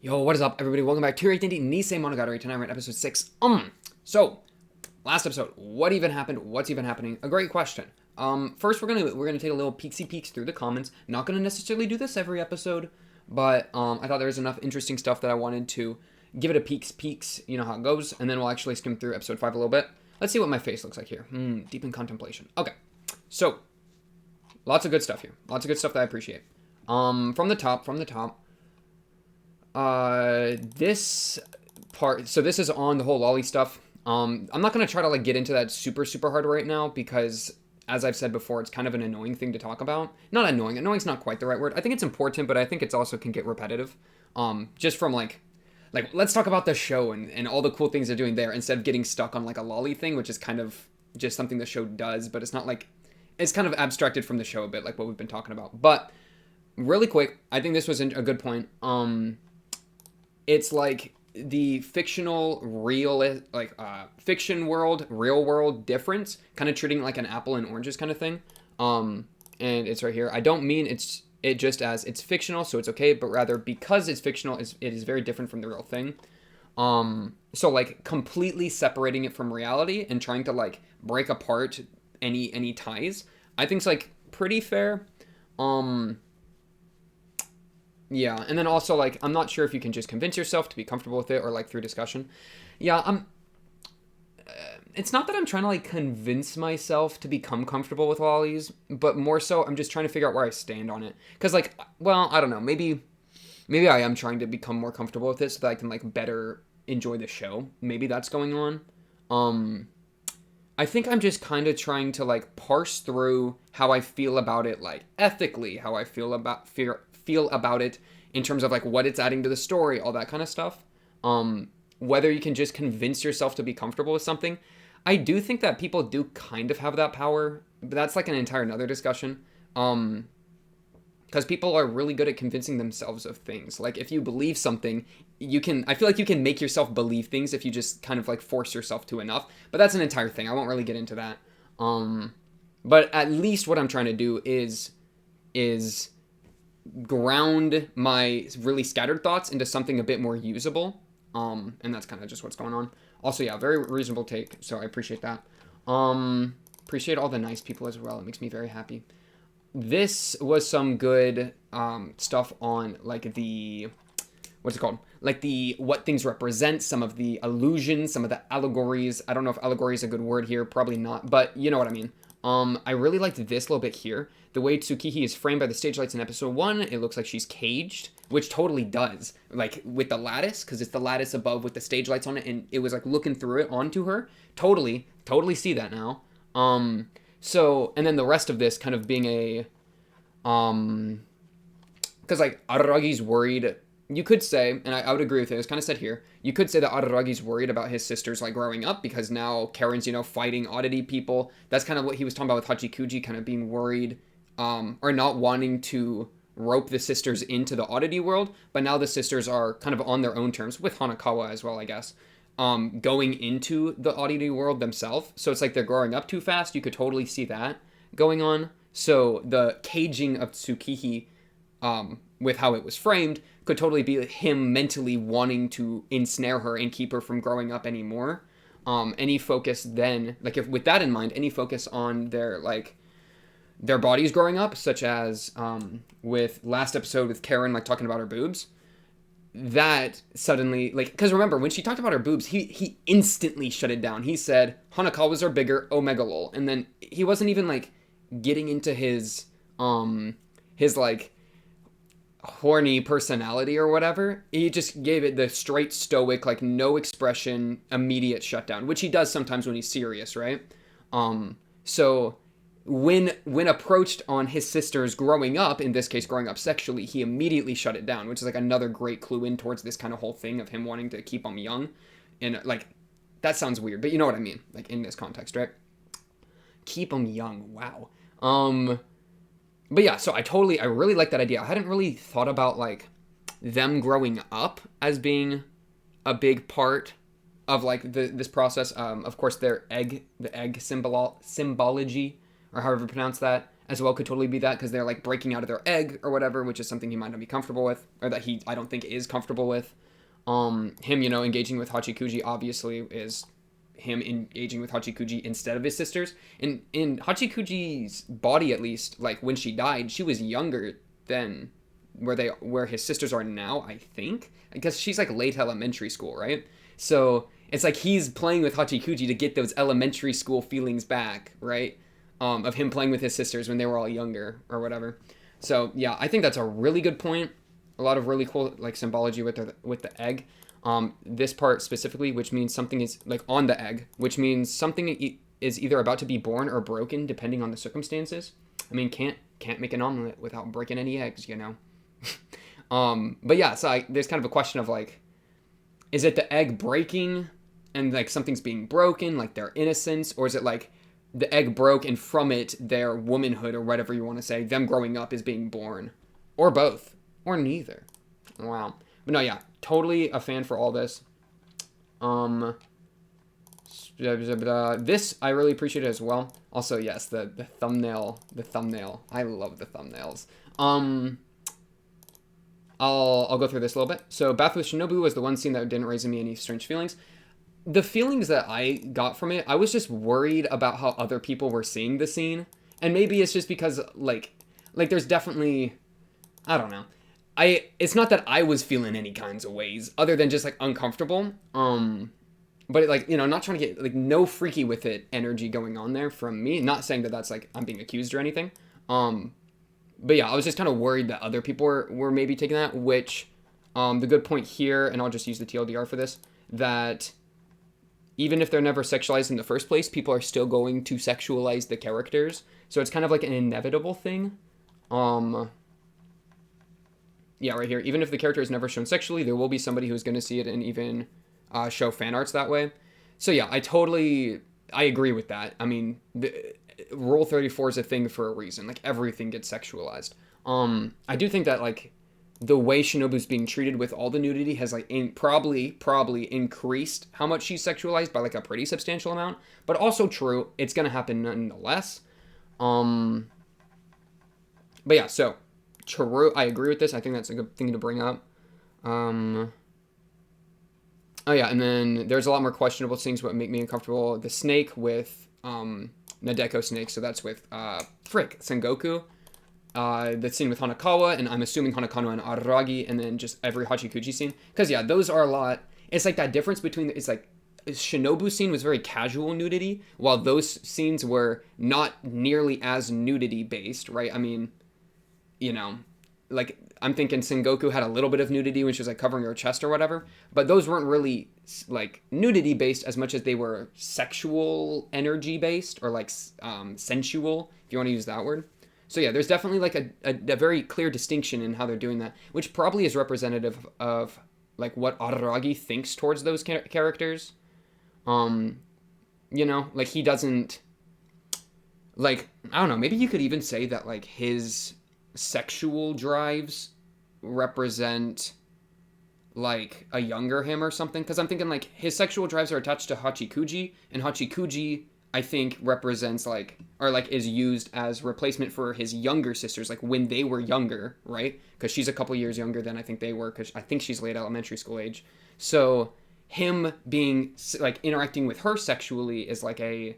Yo, what is up, everybody? Welcome back to your 18th Nisemonogatari. Tonight we're at episode 6. So, last episode, what even happened? What's even happening? A great question. First we're gonna take a little peeks through the comments. Not gonna necessarily do this every episode, but I thought there was enough interesting stuff that I wanted to give it a peeks, you know how it goes, and then we'll actually skim through episode 5 a little bit. Let's see what my face looks like here. Deep in contemplation. Okay, so lots of good stuff here. Lots of good stuff that I appreciate. From the top. This part, so this is on the whole lolly stuff. I'm not going to try to like get into that super hard right now because, as I've said before, it's kind of an annoying thing to talk about. Not annoying. Annoying's not quite the right word. I think it's important, but I think it's also can get repetitive. Just from like let's talk about the show and all the cool things they're doing there instead of getting stuck on like a lolly thing, which is kind of just something the show does, but it's not like, it's kind of abstracted from the show a bit, like what we've been talking about. But really quick, I think this was a good point. It's like the fictional real, fiction world, real world difference, kind of treating it like an apple and oranges kind of thing. And it's right here. I don't mean it just as it's fictional, so it's okay, but rather because it's fictional, it is very different from the real thing. So like completely separating it from reality and trying to like break apart any ties, I think's like pretty fair. Yeah, and then also, like, I'm not sure if you can just convince yourself to be comfortable with it or, like, through discussion. Yeah, it's not that I'm trying to, like, convince myself to become comfortable with lollies, but more so I'm just trying to figure out where I stand on it. Because, like, well, I don't know, maybe I am trying to become more comfortable with it so that I can, like, better enjoy the show. Maybe that's going on. I think I'm just kind of trying to, like, parse through how I feel about it, like, ethically, how I feel about it in terms of like what it's adding to the story, all that kind of stuff. Whether you can just convince yourself to be comfortable with something. I do think that people do kind of have that power, but that's like an entire another discussion. Because people are really good at convincing themselves of things. Like if you believe something, I feel like you can make yourself believe things if you just kind of like force yourself to enough. But that's an entire thing. I won't really get into that. But at least what I'm trying to do is ground my really scattered thoughts into something a bit more usable. And that's kind of just what's going on. Also, yeah, very reasonable take, so I appreciate that. Appreciate all the nice people as well. It makes me very happy. This was some good stuff on like the, what's it called? Like the what things represent, some of the allusions, some of the allegories. I don't know if allegory is a good word here, probably not, but you know what I mean. I really liked this little bit here. The way Tsukihi is framed by the stage lights in episode 1, it looks like she's caged, which totally does. Like, with the lattice, because it's the lattice above with the stage lights on it, and it was, like, looking through it onto her. Totally see that now. So, and then the rest of this kind of being a, because, like, Araragi's worried, you could say, and I would agree with it, it's kind of said here, you could say that Araragi's worried about his sisters, like, growing up, because now Karen's, you know, fighting oddity people. That's kind of what he was talking about with Hachikuji, kind of being worried, or not wanting to rope the sisters into the oddity world, but now the sisters are kind of on their own terms, with Hanakawa as well, I guess, going into the oddity world themselves. So it's like they're growing up too fast. You could totally see that going on. So the caging of Tsukihi, with how it was framed, could totally be him mentally wanting to ensnare her and keep her from growing up anymore. Any focus then, like if with that in mind, any focus on their bodies growing up, such as with last episode with Karen, like talking about her boobs, that suddenly, like, because remember when she talked about her boobs, he instantly shut it down. He said Hanakawa's are bigger, omega lol, and then he wasn't even like getting into his like horny personality or whatever. He just gave it the straight stoic, like no expression, immediate shutdown, which he does sometimes when he's serious, right? So when approached on his sisters growing up, in this case growing up sexually, he immediately shut it down, which is like another great clue in towards this kind of whole thing of him wanting to keep them young. And like, that sounds weird, but you know what I mean, like in this context, right? Keep them young, wow. But yeah, so I really like that idea. I hadn't really thought about like them growing up as being a big part of like this process. Of course, the egg symbology, or however you pronounce that, as well could totally be that, because they're like breaking out of their egg or whatever, which is something he might not be comfortable with, or that I don't think is comfortable with. Him, engaging with Hachikuji obviously is him engaging with Hachikuji instead of his sisters. And in Hachikuji's body, at least, like when she died, she was younger than where his sisters are now, I think, because she's like late elementary school, right? So it's like he's playing with Hachikuji to get those elementary school feelings back, right? Of him playing with his sisters when they were all younger or whatever. So yeah, I think that's a really good point. A lot of really cool like symbology with the egg. This part specifically, which means something is like on the egg, which means something is either about to be born or broken depending on the circumstances. I mean, can't make an omelet without breaking any eggs, But yeah, so there's kind of a question of like, is it the egg breaking and like something's being broken, like their innocence, or is it like the egg broke and from it their womanhood, or whatever you want to say, them growing up is being born, or both, or neither? Wow. But no, yeah, totally a fan for all this. This I really appreciate it as well. Also, yes, the thumbnail. I love the thumbnails. I'll go through this a little bit. So, Bath with Shinobu was the one scene that didn't raise in me any strange feelings. The feelings that I got from it, I was just worried about how other people were seeing the scene. And maybe it's just because, like there's definitely, I don't know. It's not that I was feeling any kinds of ways, other than just, like, uncomfortable. But, like, not trying to get, like, no freaky with it energy going on there from me. Not saying that that's, like, I'm being accused or anything. But yeah, I was just kind of worried that other people were maybe taking that, which, the good point here, and I'll just use the TLDR for this, that even if they're never sexualized in the first place, people are still going to sexualize the characters. So it's kind of like an inevitable thing. Yeah, right here. Even if the character is never shown sexually, there will be somebody who's going to see it and even show fan arts that way. So yeah, I agree with that. I mean, Rule 34 is a thing for a reason. Like, everything gets sexualized. I do think that, like, the way Shinobu's being treated with all the nudity has, like, probably increased how much she's sexualized by, like, a pretty substantial amount. But also true, it's going to happen nonetheless. But yeah, so, true, I agree with this. I think that's a good thing to bring up. Oh yeah, and then there's a lot more questionable things that make me uncomfortable. The snake with, Nadeko snake, so that's with, Sengoku. The scene with Hanakawa, and I'm assuming Hanakawa and Araragi, and then just every Hachikuji scene. Because, yeah, those are a lot. It's like that difference between, it's like, Shinobu's scene was very casual nudity, while those scenes were not nearly as nudity-based, right? I mean, like, I'm thinking Sengoku had a little bit of nudity when she was, like, covering her chest or whatever, but those weren't really, like, nudity-based as much as they were sexual energy-based, or, like, sensual, if you want to use that word. So yeah, there's definitely, like, a very clear distinction in how they're doing that, which probably is representative of, like, what Araragi thinks towards those characters. Like, he doesn't, like, I don't know, maybe you could even say that, like, his sexual drives represent, like, a younger him or something, because I'm thinking, like, his sexual drives are attached to Hachikuji, and Hachikuji, I think, represents, like, or, like, is used as replacement for his younger sisters, like, when they were younger, right? Because she's a couple years younger than I think they were, because I think she's late elementary school age. So him being, like, interacting with her sexually is like a,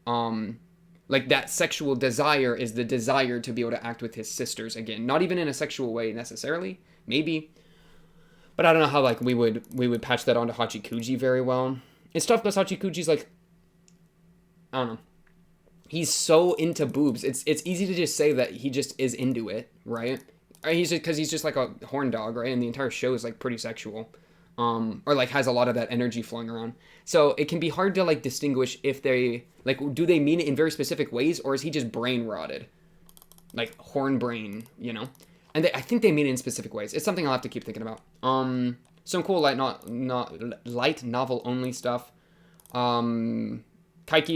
like, that sexual desire is the desire to be able to act with his sisters again. Not even in a sexual way necessarily, maybe. But I don't know how, like, we would patch that onto Hachikuji very well. It's tough because Hachikuji's, like, I don't know. He's so into boobs. It's easy to just say that he just is into it, right? Because he's just like a horn dog, right? And the entire show is, like, pretty sexual. Or, like, has a lot of that energy flowing around. So it can be hard to, like, distinguish if they, like, do they mean it in very specific ways, or is he just brain rotted? Like, horn brain, And I think they mean it in specific ways. It's something I'll have to keep thinking about. Some cool light novel only stuff. Kaiki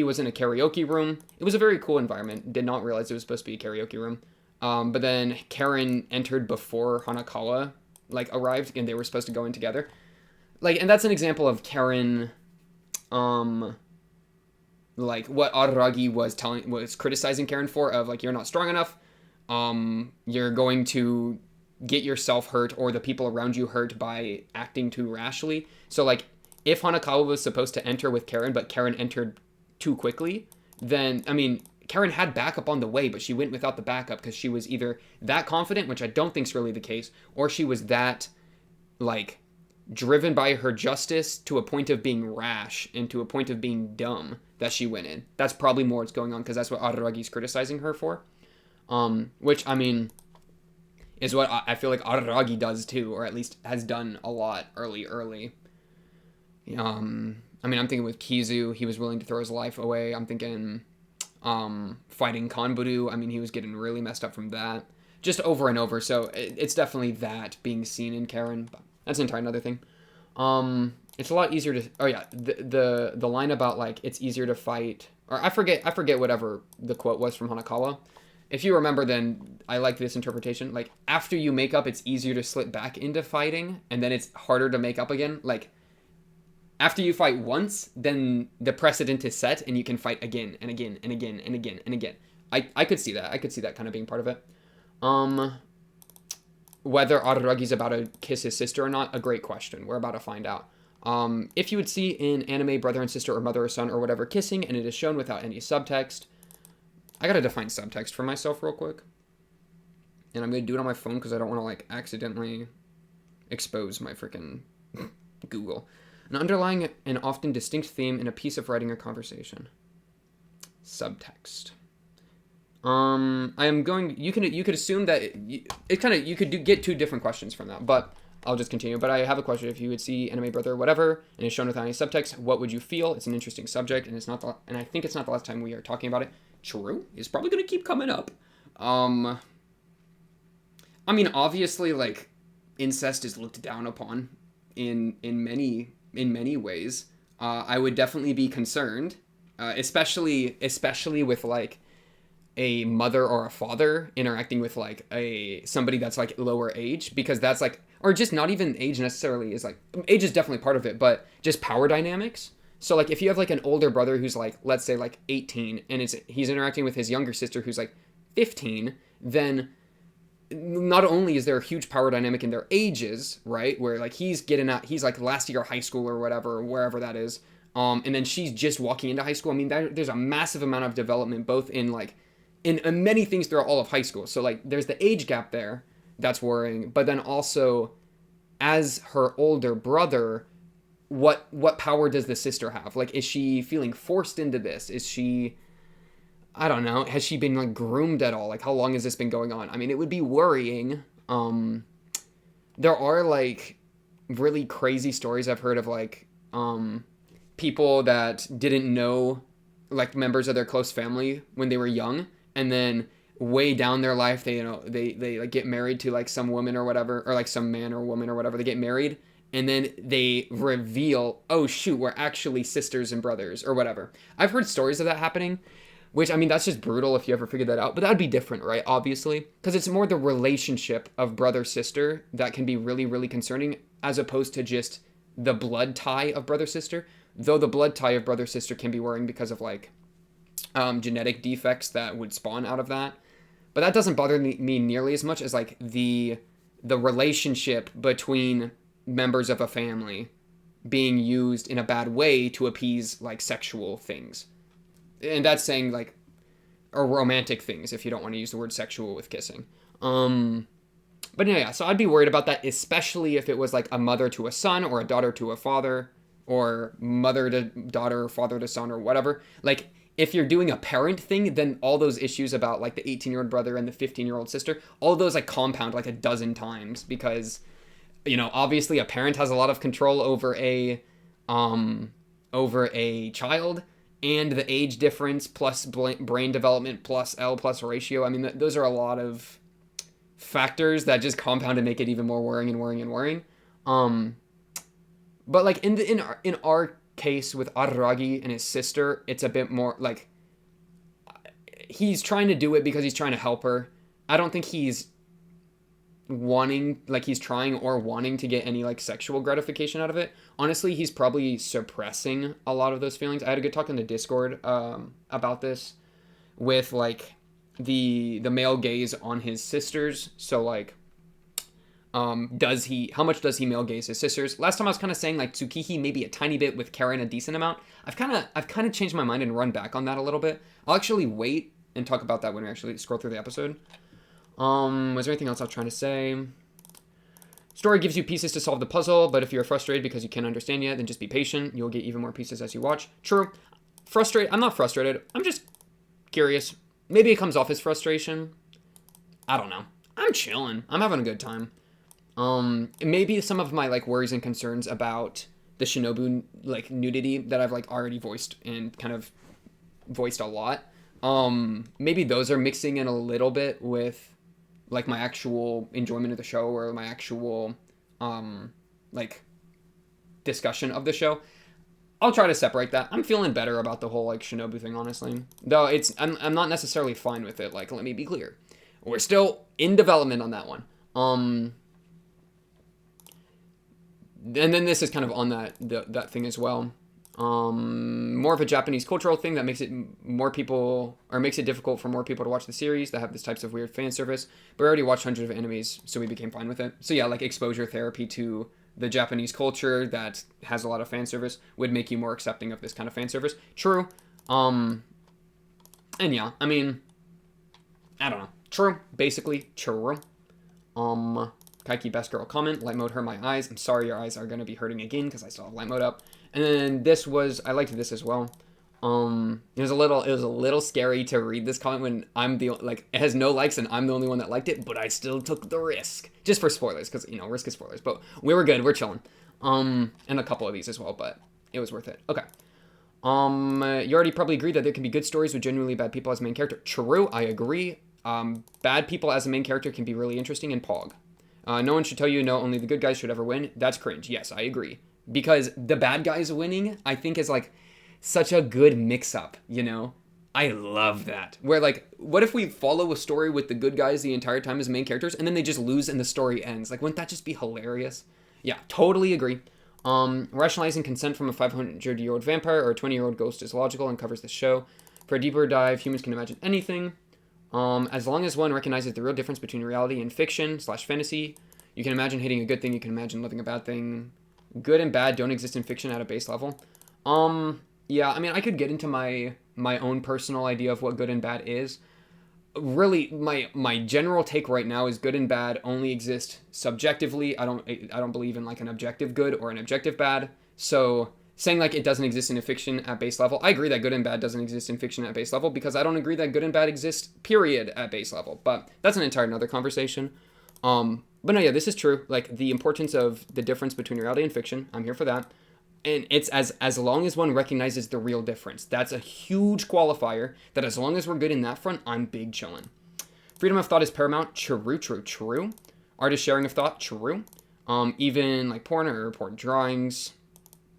was in a karaoke room. It was a very cool environment. Did not realize it was supposed to be a karaoke room. But then Karen entered before Hanakawa, like, arrived, and they were supposed to go in together. Like, and that's an example of Karen, like what Araragi was criticizing Karen for, of like, you're not strong enough, you're going to get yourself hurt or the people around you hurt by acting too rashly. So like, if Hanakawa was supposed to enter with Karen, but Karen entered too quickly, then, I mean, Karen had backup on the way, but she went without the backup because she was either that confident, which I don't think is really the case, or she was that, like, driven by her justice to a point of being rash and to a point of being dumb that she went in. That's probably more what's going on, because that's what Araragi's criticizing her for. Which, I mean, is what I feel like Araragi does too, or at least has done a lot early. I mean, I'm thinking with Kizu, he was willing to throw his life away. I'm thinking, fighting Kanburu, I mean, he was getting really messed up from that. Just over and over, so it's definitely that being seen in Karen, but that's an entire another thing. It's a lot easier to, oh yeah, the line about, like, it's easier to fight, or I forget whatever the quote was from Hanakawa. If you remember, then I like this interpretation. Like, after you make up, it's easier to slip back into fighting, and then it's harder to make up again. Like, after you fight once, then the precedent is set, and you can fight again and again and again and again and again. I could see that. I could see that kind of being part of it. Whether Araragi's about to kiss his sister or not, a great question. We're about to find out. If you would see in anime brother and sister or mother or son or whatever kissing, and it is shown without any subtext. I gotta define subtext for myself real quick. And I'm gonna do it on my phone because I don't want to, like, accidentally expose my freaking Google. An underlying and often distinct theme in a piece of writing or conversation. Subtext. You could assume that you could get two different questions from that, but I'll just continue. But I have a question. If you would see anime brother or whatever, and it's shown without any subtext, what would you feel? It's an interesting subject, and I think it's not the last time we are talking about it. True. It's probably going to keep coming up. I mean, obviously, like, incest is looked down upon in many ways. I would definitely be concerned, especially with, like, a mother or a father interacting with, like, somebody that's, like, lower age, because that's, like, or just not even age necessarily is, like, age is definitely part of it, but just power dynamics. So, like, if you have, like, an older brother who's, like, let's say, like, 18, and he's interacting with his younger sister who's, like, 15, then not only is there a huge power dynamic in their ages, right, where, like, he's like last year of high school or whatever, wherever that is, and then she's just walking into high school. I mean, there's a massive amount of development, both in, like, in many things throughout all of high school. So, like, there's the age gap there that's worrying, but then also, as her older brother, what power does the sister have? Like, is she feeling forced into this? Is she, I don't know, has she been, like, groomed at all? Like, how long has this been going on? I mean, it would be worrying. There are, like, really crazy stories I've heard of, like, people that didn't know, like, members of their close family when they were young, and then way down their life, they like, get married to, like, some woman or whatever, or, like, some man or woman or whatever. They get married, and then they reveal, oh shoot, we're actually sisters and brothers or whatever. I've heard stories of that happening, which, I mean, that's just brutal if you ever figured that out, but that would be different, right? Obviously, because it's more the relationship of brother-sister that can be really, really concerning, as opposed to just the blood tie of brother-sister, though the blood tie of brother-sister can be worrying because of, like, genetic defects that would spawn out of that. But that doesn't bother me nearly as much as, like, the relationship between members of a family being used in a bad way to appease, like, sexual things. And that's saying, like, or romantic things, if you don't want to use the word sexual with kissing. But yeah, so I'd be worried about that, especially if it was, like, a mother to a son, or a daughter to a father, or mother to daughter, or father to son, or whatever. Like, if you're doing a parent thing, then all those issues about, like, the 18-year-old brother and the 15-year-old sister, all those, like, compound, like, a dozen times, because, you know, obviously a parent has a lot of control over a child, and the age difference plus brain development plus L plus ratio. I mean, those are a lot of factors that just compound and make it even more worrying and worrying and worrying. But, like, in our case with Araragi and his sister, it's a bit more, like, he's trying to do it because he's trying to help her. I don't think he's wanting, like he's trying or wanting to get any like sexual gratification out of it. Honestly, he's probably suppressing a lot of those feelings. I had a good talk in the Discord about this with like the male gaze on his sisters. So like how much does he male gaze his sisters? Last time I was kind of saying like Tsukihi maybe a tiny bit, with Karen a decent amount. I've kind of changed my mind and run back on that a little bit. I'll actually wait and talk about that when we actually scroll through the episode. Was there anything else I was trying to say? Story gives you pieces to solve the puzzle, but if you're frustrated because you can't understand yet, then just be patient. You'll get even more pieces as you watch. True. I'm not frustrated. I'm just curious. Maybe it comes off as frustration. I don't know. I'm chilling. I'm having a good time. Maybe some of my like worries and concerns about the Shinobu like nudity that I've like already voiced and kind of voiced a lot. Maybe those are mixing in a little bit with like my actual enjoyment of the show or my actual like discussion of the show. I'll try to separate that. I'm feeling better about the whole like Shinobu thing, honestly. Though I'm not necessarily fine with it. Like, let me be clear, we're still in development on that one. And then this is kind of on that thing as well. More of a Japanese cultural thing that makes it difficult for more people to watch the series that have these types of weird fan service. But we already watched hundreds of animes, so we became fine with it. So yeah, like exposure therapy to the Japanese culture that has a lot of fan service would make you more accepting of this kind of fan service. True. And yeah, I mean, I don't know. True. Basically, true. Kaiki best girl comment. Light mode hurt my eyes. I'm sorry your eyes are going to be hurting again because I still have light mode up. And then I liked this as well. It was a little scary to read this comment when it has no likes and I'm the only one that liked it, but I still took the risk. Just for spoilers, because, risk is spoilers. But we were good. We're chilling. And a couple of these as well, but it was worth it. Okay. You already probably agreed that there can be good stories with genuinely bad people as main character. True, I agree. Bad people as a main character can be really interesting in Pog. No one should tell you no, only the good guys should ever win. That's cringe. Yes, I agree. Because the bad guys winning, I think, is like such a good mix-up, I love that. Where like, what if we follow a story with the good guys the entire time as main characters, and then they just lose and the story ends? Like, wouldn't that just be hilarious? Yeah, totally agree. Rationalizing consent from a 500-year-old vampire or a 20-year-old ghost is logical and covers the show. For a deeper dive, humans can imagine anything. As long as one recognizes the real difference between reality and fiction/fantasy, you can imagine hating a good thing, you can imagine loving a bad thing. Good and bad don't exist in fiction at a base level. Yeah, I mean, I could get into my own personal idea of what good and bad is. Really, my general take right now is good and bad only exist subjectively. I don't believe in like an objective good or an objective bad. So saying like it doesn't exist in a fiction at base level, I agree that good and bad doesn't exist in fiction at base level because I don't agree that good and bad exist period at base level. But that's an entire another conversation. But no, yeah, this is true. Like the importance of the difference between reality and fiction, I'm here for that. And it's as long as one recognizes the real difference. That's a huge qualifier that as long as we're good in that front, I'm big chillin'. Freedom of thought is paramount. True. Artist sharing of thought. True. Even like porn or porn drawings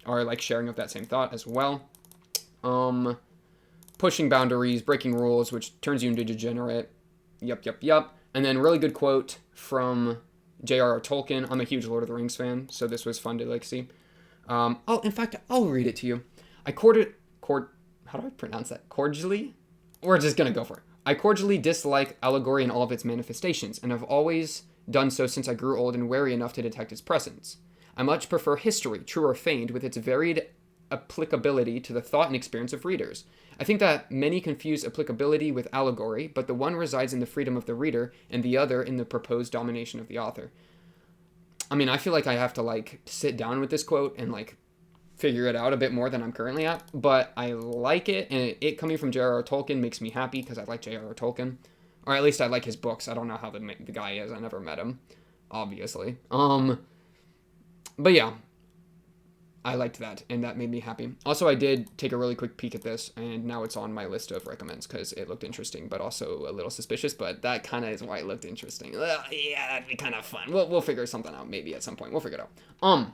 are like sharing of that same thought as well. Pushing boundaries, breaking rules, which turns you into degenerate. Yup. And then really good quote from J.R.R. Tolkien. I'm a huge Lord of the Rings fan, so this was fun to like see. In fact, I'll read it to you. How do I pronounce that? Cordially? We're just gonna go for it. I cordially dislike allegory in all of its manifestations, and have always done so since I grew old and wary enough to detect its presence. I much prefer history, true or feigned, with its varied applicability to the thought and experience of readers. I think that many confuse applicability with allegory, but the one resides in the freedom of the reader, and the other in the proposed domination of the author. I mean, I feel like I have to, like, sit down with this quote and, like, figure it out a bit more than I'm currently at. But I like it, and it coming from J.R.R. Tolkien makes me happy because I like J.R.R. Tolkien. Or at least I like his books. I don't know how the guy is. I never met him, obviously. But yeah, I liked that, and that made me happy. Also, I did take a really quick peek at this, and now it's on my list of recommends because it looked interesting, but also a little suspicious, but that kind of is why it looked interesting. Yeah, that'd be kind of fun. We'll figure something out maybe at some point. We'll figure it out.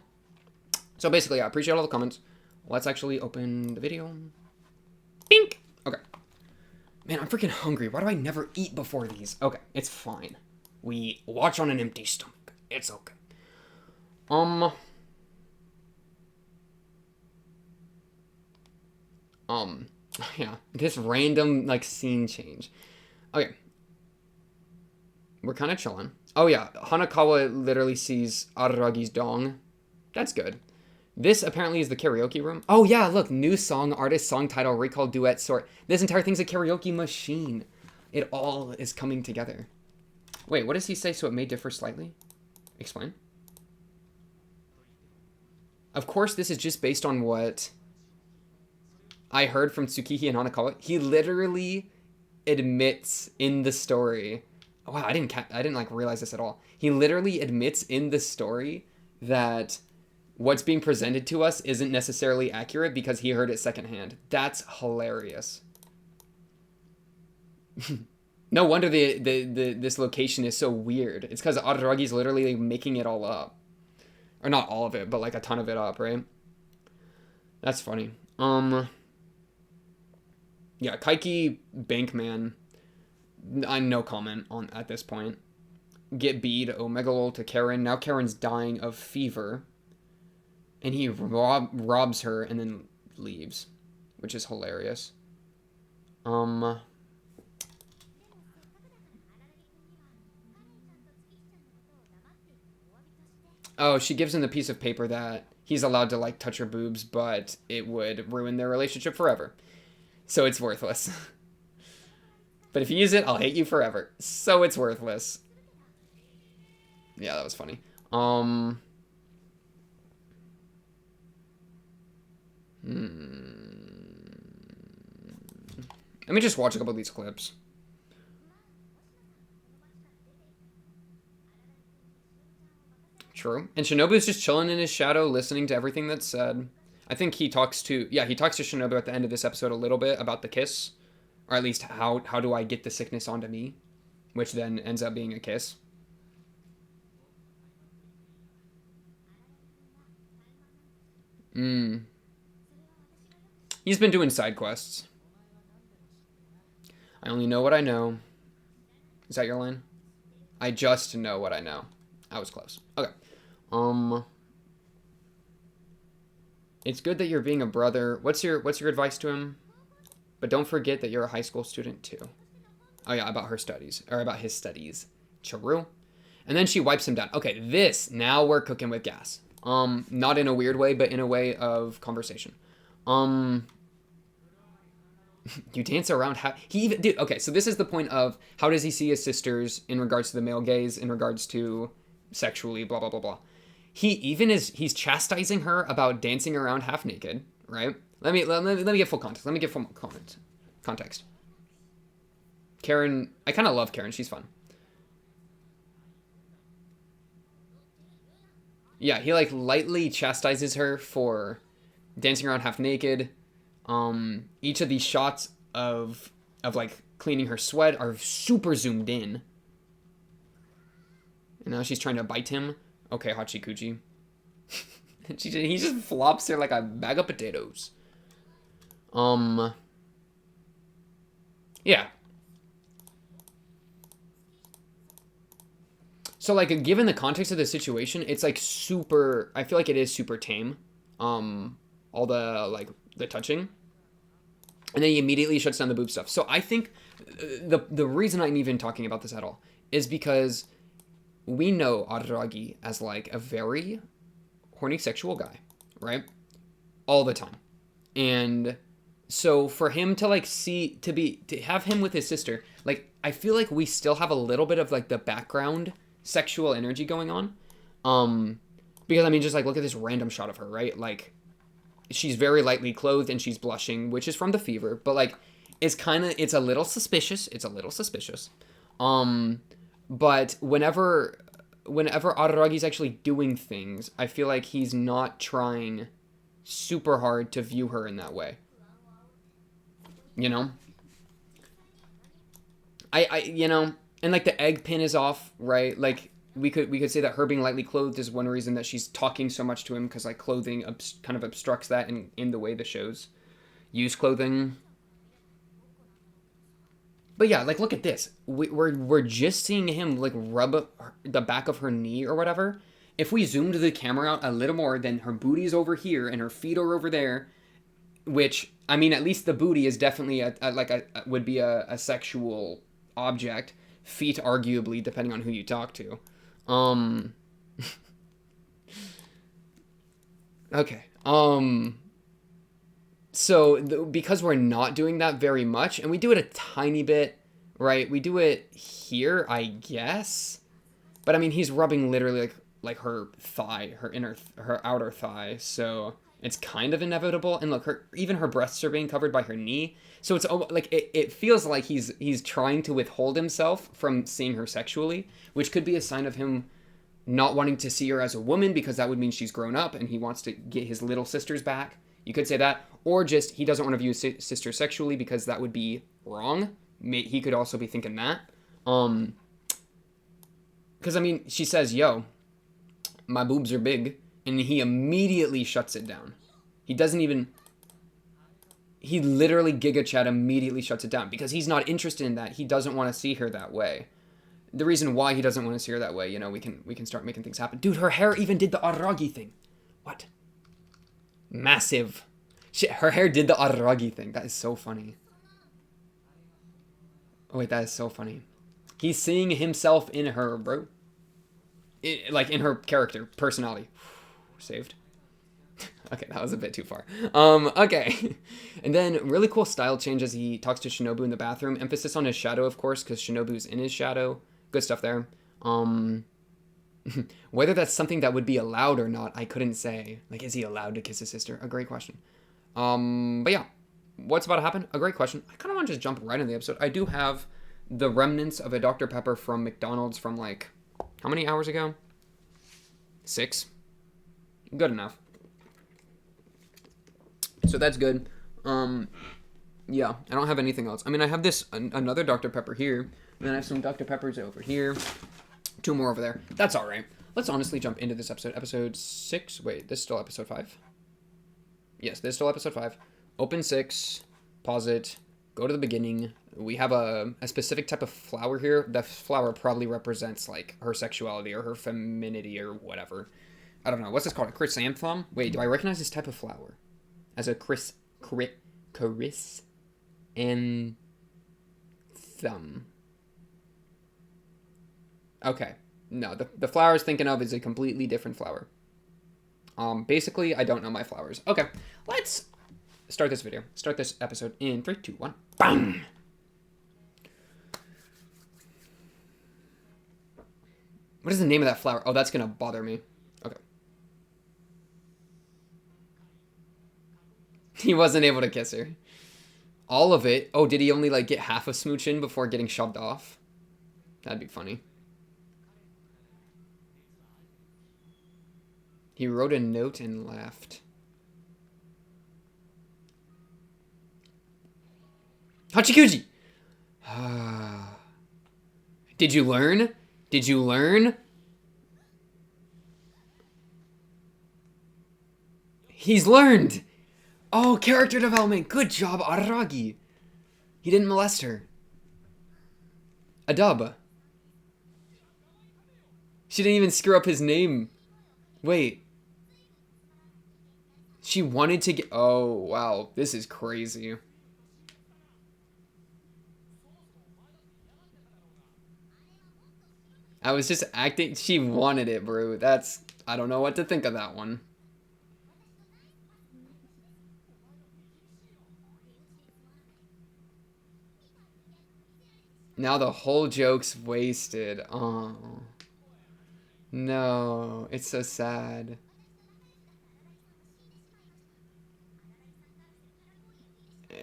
So basically, I appreciate all the comments. Let's actually open the video. Bink! Okay. Man, I'm freaking hungry. Why do I never eat before these? Okay, it's fine. We watch on an empty stomach. It's okay. Um, yeah, this random, like, scene change. Okay, we're kind of chilling. Oh, yeah, Hanakawa literally sees Araragi's dong. That's good. This apparently is the karaoke room. Oh, yeah, look, new song, artist, song title, recall, duet, sort. This entire thing's a karaoke machine. It all is coming together. Wait, what does he say so it may differ slightly? Explain. Of course, this is just based on what I heard from Tsukihi and Hanakawa. He literally admits in the story. Oh, wow, I didn't like realize this at all. He literally admits in the story that what's being presented to us isn't necessarily accurate because he heard it secondhand. That's hilarious. No wonder this location is so weird. It's because Araragi's literally making it all up. Or not all of it, but like a ton of it up, right? That's funny. Yeah, Kaiki Bankman. I'm no comment on at this point. Get bead Omegalol to Karen. Now Karen's dying of fever. And he robs her and then leaves. Which is hilarious. Oh, she gives him the piece of paper that he's allowed to, like, touch her boobs, but it would ruin their relationship forever. So it's worthless. But if you use it, I'll hate you forever. So it's worthless. Yeah, that was funny. Let me just watch a couple of these clips. True. And Shinobu's just chilling in his shadow, listening to everything that's said. I think he talks to Shinobu at the end of this episode a little bit about the kiss. Or at least how do I get the sickness onto me? Which then ends up being a kiss. He's been doing side quests. I only know what I know. Is that your line? I just know what I know. I was close. Okay. It's good that you're being a brother. What's your advice to him? But don't forget that you're a high school student too. Oh yeah, about her studies. Or about his studies. Charu. And then she wipes him down. Okay, now we're cooking with gas. Not in a weird way, but in a way of conversation. You dance around dude, okay, so this is the point of how does he see his sisters in regards to the male gaze, in regards to sexually, blah, blah, blah, blah. He's chastising her about dancing around half naked, right? Let me get full context. Let me get full context. Karen, I kind of love Karen. She's fun. Yeah, he like lightly chastises her for dancing around half naked. Each of these shots of like cleaning her sweat are super zoomed in. And now she's trying to bite him. Okay, Hachikuji. He just flops her like a bag of potatoes. Yeah. So, like, given the context of the situation, it's, like, super... I feel like it is super tame. All the, like, the touching. And then he immediately shuts down the boob stuff. So, I think the reason I'm even talking about this at all is because we know Araragi as, like, a very horny sexual guy, right? All the time. And so, for him to, like, to have him with his sister, like, I feel like we still have a little bit of, like, the background sexual energy going on, because I mean, just like look at this random shot of her, right? Like she's very lightly clothed and she's blushing, which is from the fever, but like it's a little suspicious. But whenever Araragi's actually doing things, I feel like he's not trying super hard to view her in that way, you know. And, like, the egg pin is off, right? Like, we could say that her being lightly clothed is one reason that she's talking so much to him, because, like, clothing kind of obstructs that in the way the shows use clothing. But yeah, like look at this. We're just seeing him like rub the back of her knee or whatever. If we zoomed the camera out a little more, then her booty's over here and her feet are over there. Which I mean, at least the booty is definitely would be a sexual object. Feet, arguably, depending on who you talk to. Um. Okay. So because we're not doing that very much, and we do it a tiny bit, right? We do it here, I guess. But I mean, he's rubbing literally like her thigh, her outer thigh. So it's kind of inevitable. And look, even her breasts are being covered by her knee. So it's like it feels like he's trying to withhold himself from seeing her sexually, which could be a sign of him not wanting to see her as a woman because that would mean she's grown up and he wants to get his little sisters back. You could say that. Or just he doesn't want to view his sister sexually because that would be wrong. He could also be thinking that. Because, I mean, she says, yo, my boobs are big. And he immediately shuts it down. He doesn't even... He literally, Giga Chad immediately shuts it down. Because he's not interested in that. He doesn't want to see her that way. The reason why he doesn't want to see her that way, you know, we can start making things happen. Dude, her hair even did the Araragi thing. What? Massive. Shit, her hair did the Araragi thing. That is so funny. Oh, wait, that is so funny. He's seeing himself in her, bro. Like, in her character, personality. Saved. Okay, that was a bit too far. Okay. And then, really cool style change as he talks to Shinobu in the bathroom. Emphasis on his shadow, of course, because Shinobu's in his shadow. Good stuff there. Whether that's something that would be allowed or not, I couldn't say. Like, is he allowed to kiss his sister? A great question. But yeah. What's about to happen? A great question. I kind of want to just jump right in the episode. I do have the remnants of a Dr. Pepper from McDonald's from, like, how many hours ago? 6. Good enough. So that's good. Yeah, I don't have anything else. I mean, I have this, another Dr. Pepper here. And then I have some Dr. Peppers over here. 2 more over there. That's all right. Let's honestly jump into this episode. Episode 6. Wait, this is still episode 5. Yes, this is still episode 5. Open 6. Pause it. Go to the beginning. We have a specific type of flower here. That flower probably represents, like, her sexuality or her femininity or whatever. I don't know. What's this called? A chrysanthemum? Wait, do I recognize this type of flower? As a chrysanthemum. Okay. No, the flower I was thinking of is a completely different flower. Basically, I don't know my flowers. Okay, let's start this video. Start this episode in 3, 2, 1. BAM! What is the name of that flower? Oh, that's gonna bother me. Okay. He wasn't able to kiss her. All of it? Oh, did he only, like, get half a smooch in before getting shoved off? That'd be funny. He wrote a note and left. Hachikuji! Did you learn? Did you learn? He's learned! Oh, character development. Good job, Araragi. He didn't molest her. A dub. She didn't even screw up his name. Wait. She wanted to get... Oh, wow. This is crazy. I was just acting... She wanted it, bro. That's... I don't know what to think of that one. Now the whole joke's wasted. Oh. No. It's so sad.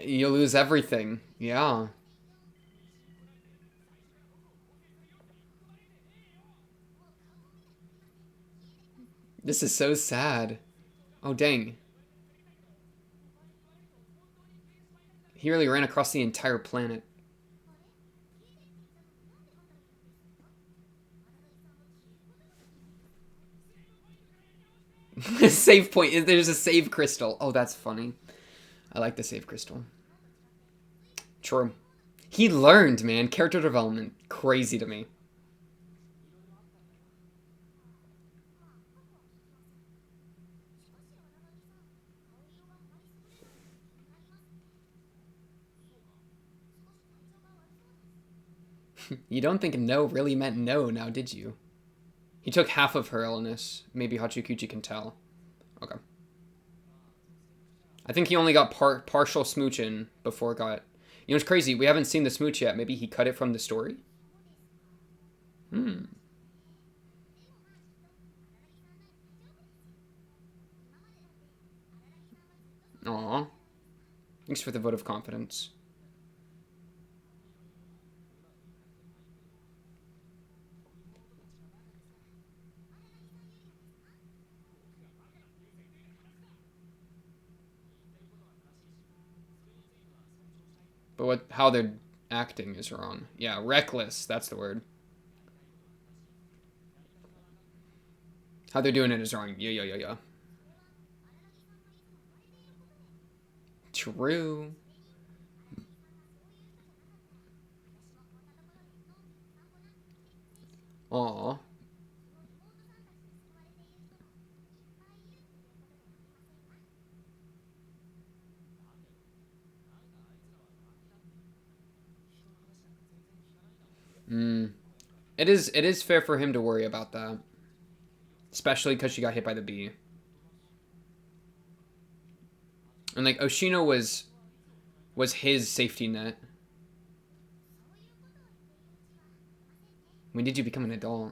You lose everything. Yeah. This is so sad. Oh, dang. He really ran across the entire planet. Save point. There's a save crystal. Oh, that's funny. I like the save crystal. True. He learned, man. Character development. Crazy to me. You don't think no really meant no now, did you? He took half of her illness. Maybe Hachikuji can tell. Okay. I think he only got partial smooching before it got... You know, it's crazy. We haven't seen the smooch yet. Maybe he cut it from the story? Hmm. Aw. Thanks for the vote of confidence. But how they're acting is wrong. Yeah, reckless. That's the word. How they're doing it is wrong. Yeah. True. Aw. It is fair for him to worry about that. Especially because she got hit by the bee. And like Oshino was his safety net. When did you become an adult?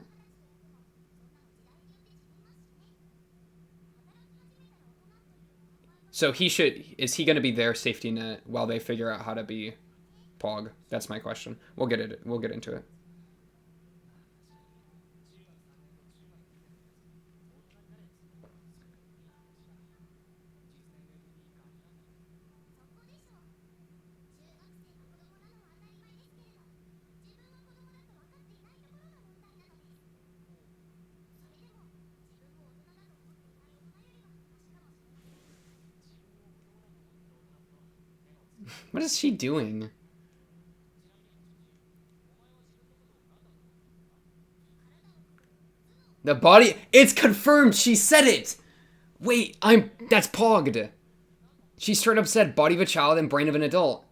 So is he gonna be their safety net while they figure out how to be Pog? That's my question. We'll get into it. What is she doing? The body... It's confirmed! She said it! Wait, that's Pogged. She straight up said, body of a child and brain of an adult.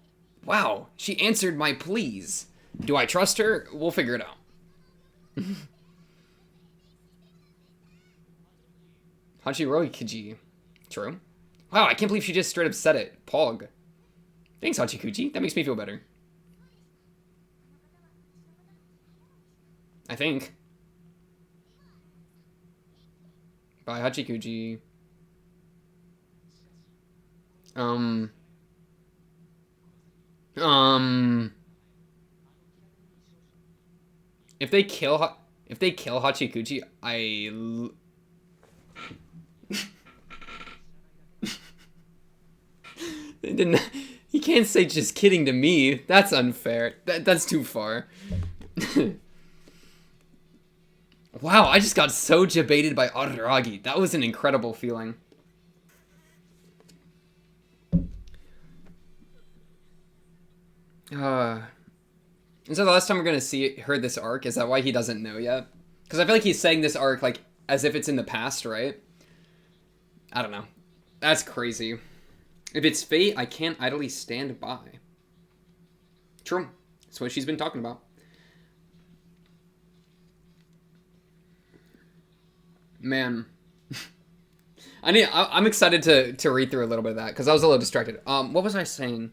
Wow, she answered my pleas. Do I trust her? We'll figure it out. Hachikuji. True. Wow, I can't believe she just straight up said it. Pog. Thanks, Hachikuji. That makes me feel better. I think. Bye, Hachikuji. If they kill Hachikuji, He can't say just kidding to me. That's unfair. That's too far. Wow, I just got so debated by Araragi. That was an incredible feeling. Is that the last time we're gonna hear this arc? Is that why he doesn't know yet? Because I feel like he's saying this arc like as if it's in the past, right? I don't know. That's crazy. If it's fate, I can't idly stand by. True. That's what she's been talking about. Man. I'm excited to read through a little bit of that, because I was a little distracted. What was I saying?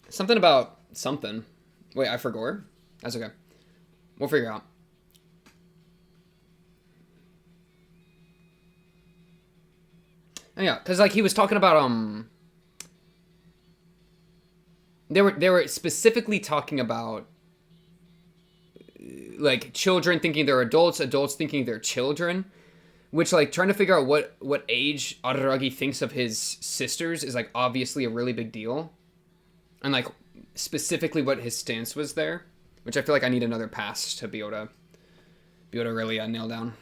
Something about something. Wait, I forgot. That's okay. We'll figure it out. Oh, yeah, because like he was talking about they were specifically talking about like children thinking they're adults, adults thinking they're children, which like trying to figure out what age Araragi thinks of his sisters is like obviously a really big deal. And like specifically what his stance was there, which I feel like I need another pass to be able to really nail down.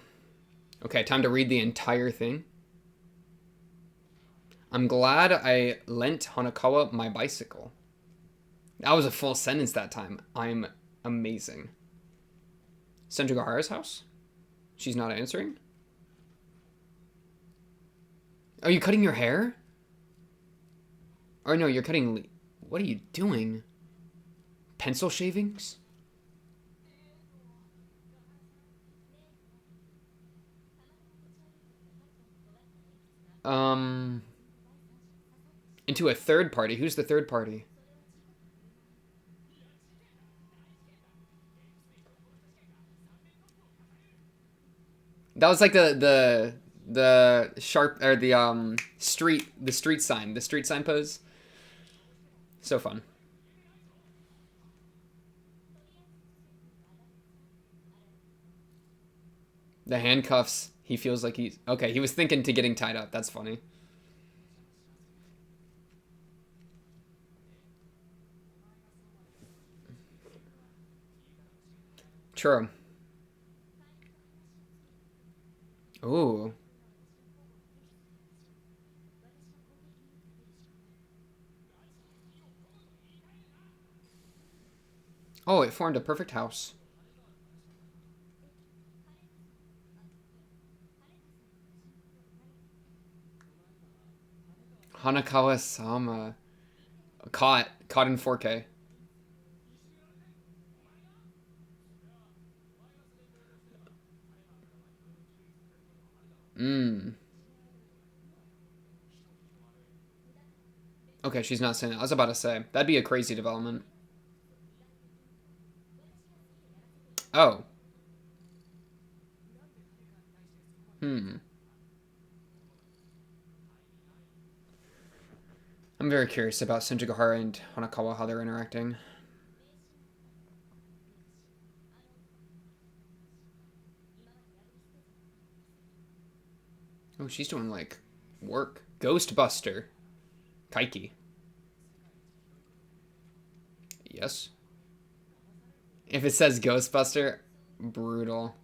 Okay, time to read the entire thing. I'm glad I lent Hanakawa my bicycle. That was a full sentence that time. I'm amazing. Senjugahara's house? She's not answering? Are you cutting your hair? Or no, you're cutting... What are you doing? Pencil shavings? Um... Into a third party. Who's the third party? That was like the sharp or the street sign pose. So fun. The handcuffs. He feels like he's okay. He was thinking to getting tied up. That's funny. True. Ooh. Oh, it formed a perfect house. Hanakawa-sama. Caught in 4K. Mmm. Okay, she's not saying that. I was about to say. That'd be a crazy development. Oh. Hmm. I'm very curious about Senjugahara and Hanakawa, how they're interacting. Oh, she's doing, like, work. Ghostbuster. Kaiki. Yes. If it says Ghostbuster, brutal.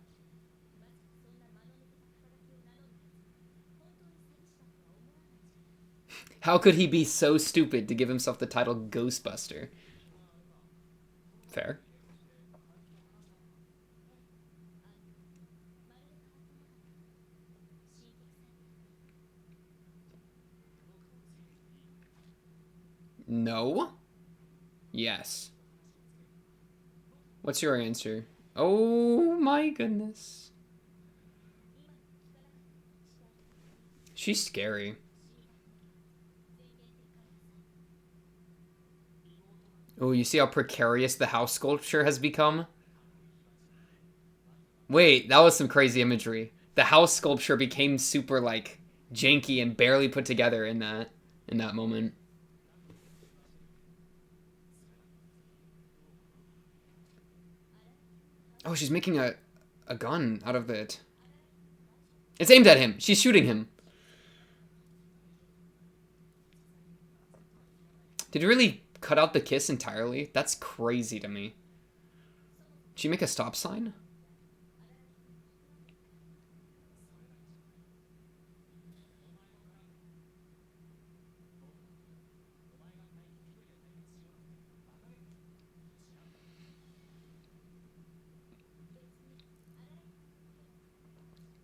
How could he be so stupid to give himself the title Ghostbuster? Fair. No? Yes. What's your answer? Oh my goodness. She's scary. Oh, you see how precarious the house sculpture has become? Wait, that was some crazy imagery. The house sculpture became super like janky and barely put together in that moment. Oh, she's making a gun out of it. It's aimed at him. She's shooting him. Did you really cut out the kiss entirely? That's crazy to me. Did she make a stop sign?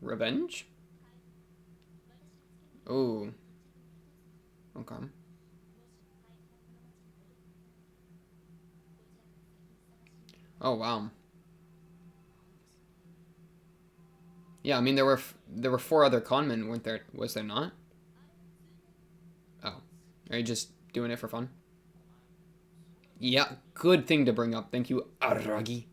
Revenge? Oh, okay. Oh wow. Yeah, I mean there were four other conmen, weren't there? Was there not? Oh, are you just doing it for fun? Yeah, good thing to bring up. Thank you, Aragi.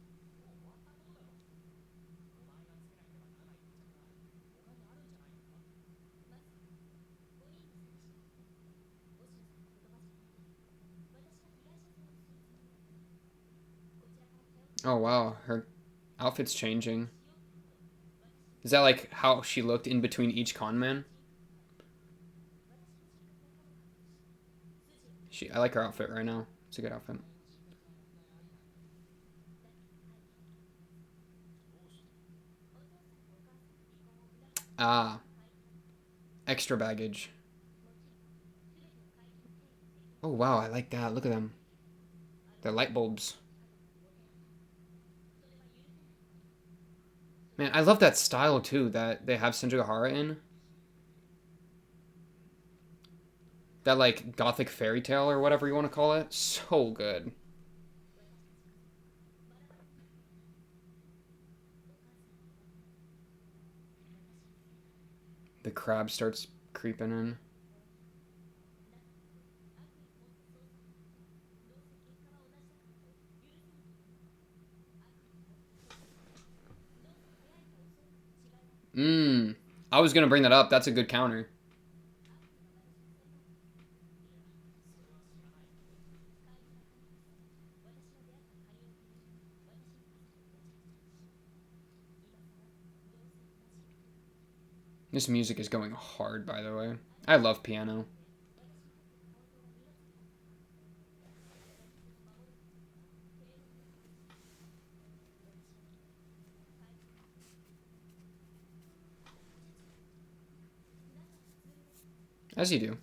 Oh wow, her outfit's changing. Is that like how she looked in between each conman? I like her outfit right now. It's a good outfit. Ah, extra baggage. Oh, wow, I like that. Look at them. They're light bulbs. Man, I love that style, too, that they have Senjou in. That, like, gothic fairy tale or whatever you want to call it. So good. The crab starts creeping in. Mmm. I was gonna bring that up. That's a good counter. This music is going hard, by the way. I love piano. As you do.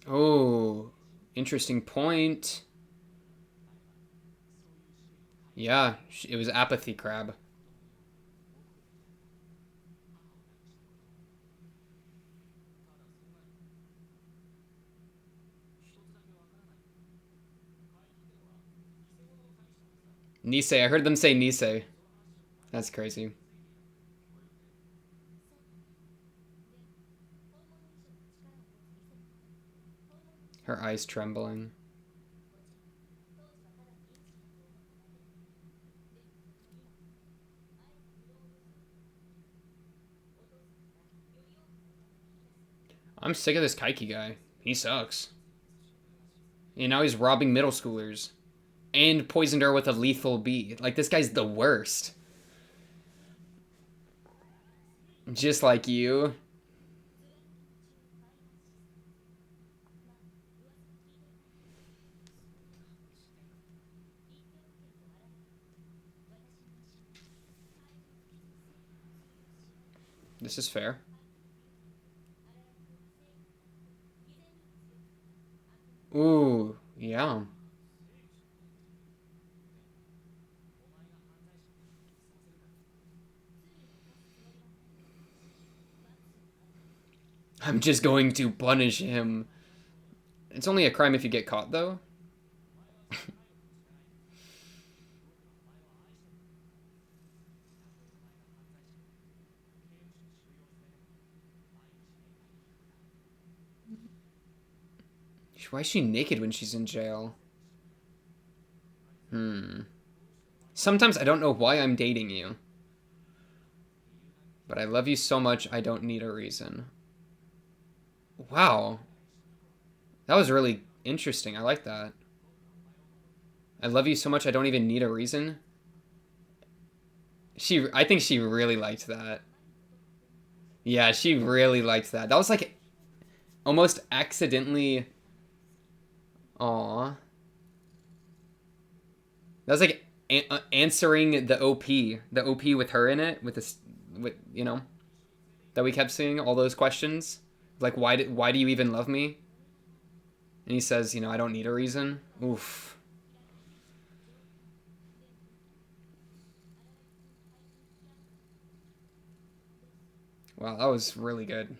Oh, interesting point. Yeah, it was apathy crab. Nisei. I heard them say Nisei. That's crazy. Her eyes trembling. I'm sick of this Kaiki guy. He sucks. And now he's robbing middle schoolers. And poisoned her with a lethal bee. Like, this guy's the worst. Just like you. This is fair. Ooh, yeah. I'm just going to punish him. It's only a crime if you get caught, though. Why is she naked when she's in jail? Sometimes I don't know why I'm dating you. But I love you so much, I don't need a reason. Wow. That was really interesting. I like that. I love you so much, I don't even need a reason. I think she really liked that. Yeah, she really liked that. That was like almost accidentally. Aw. That was like answering the OP with her in it, with this, with that we kept seeing all those questions, like why do you even love me? And he says, I don't need a reason. Oof. Wow, that was really good.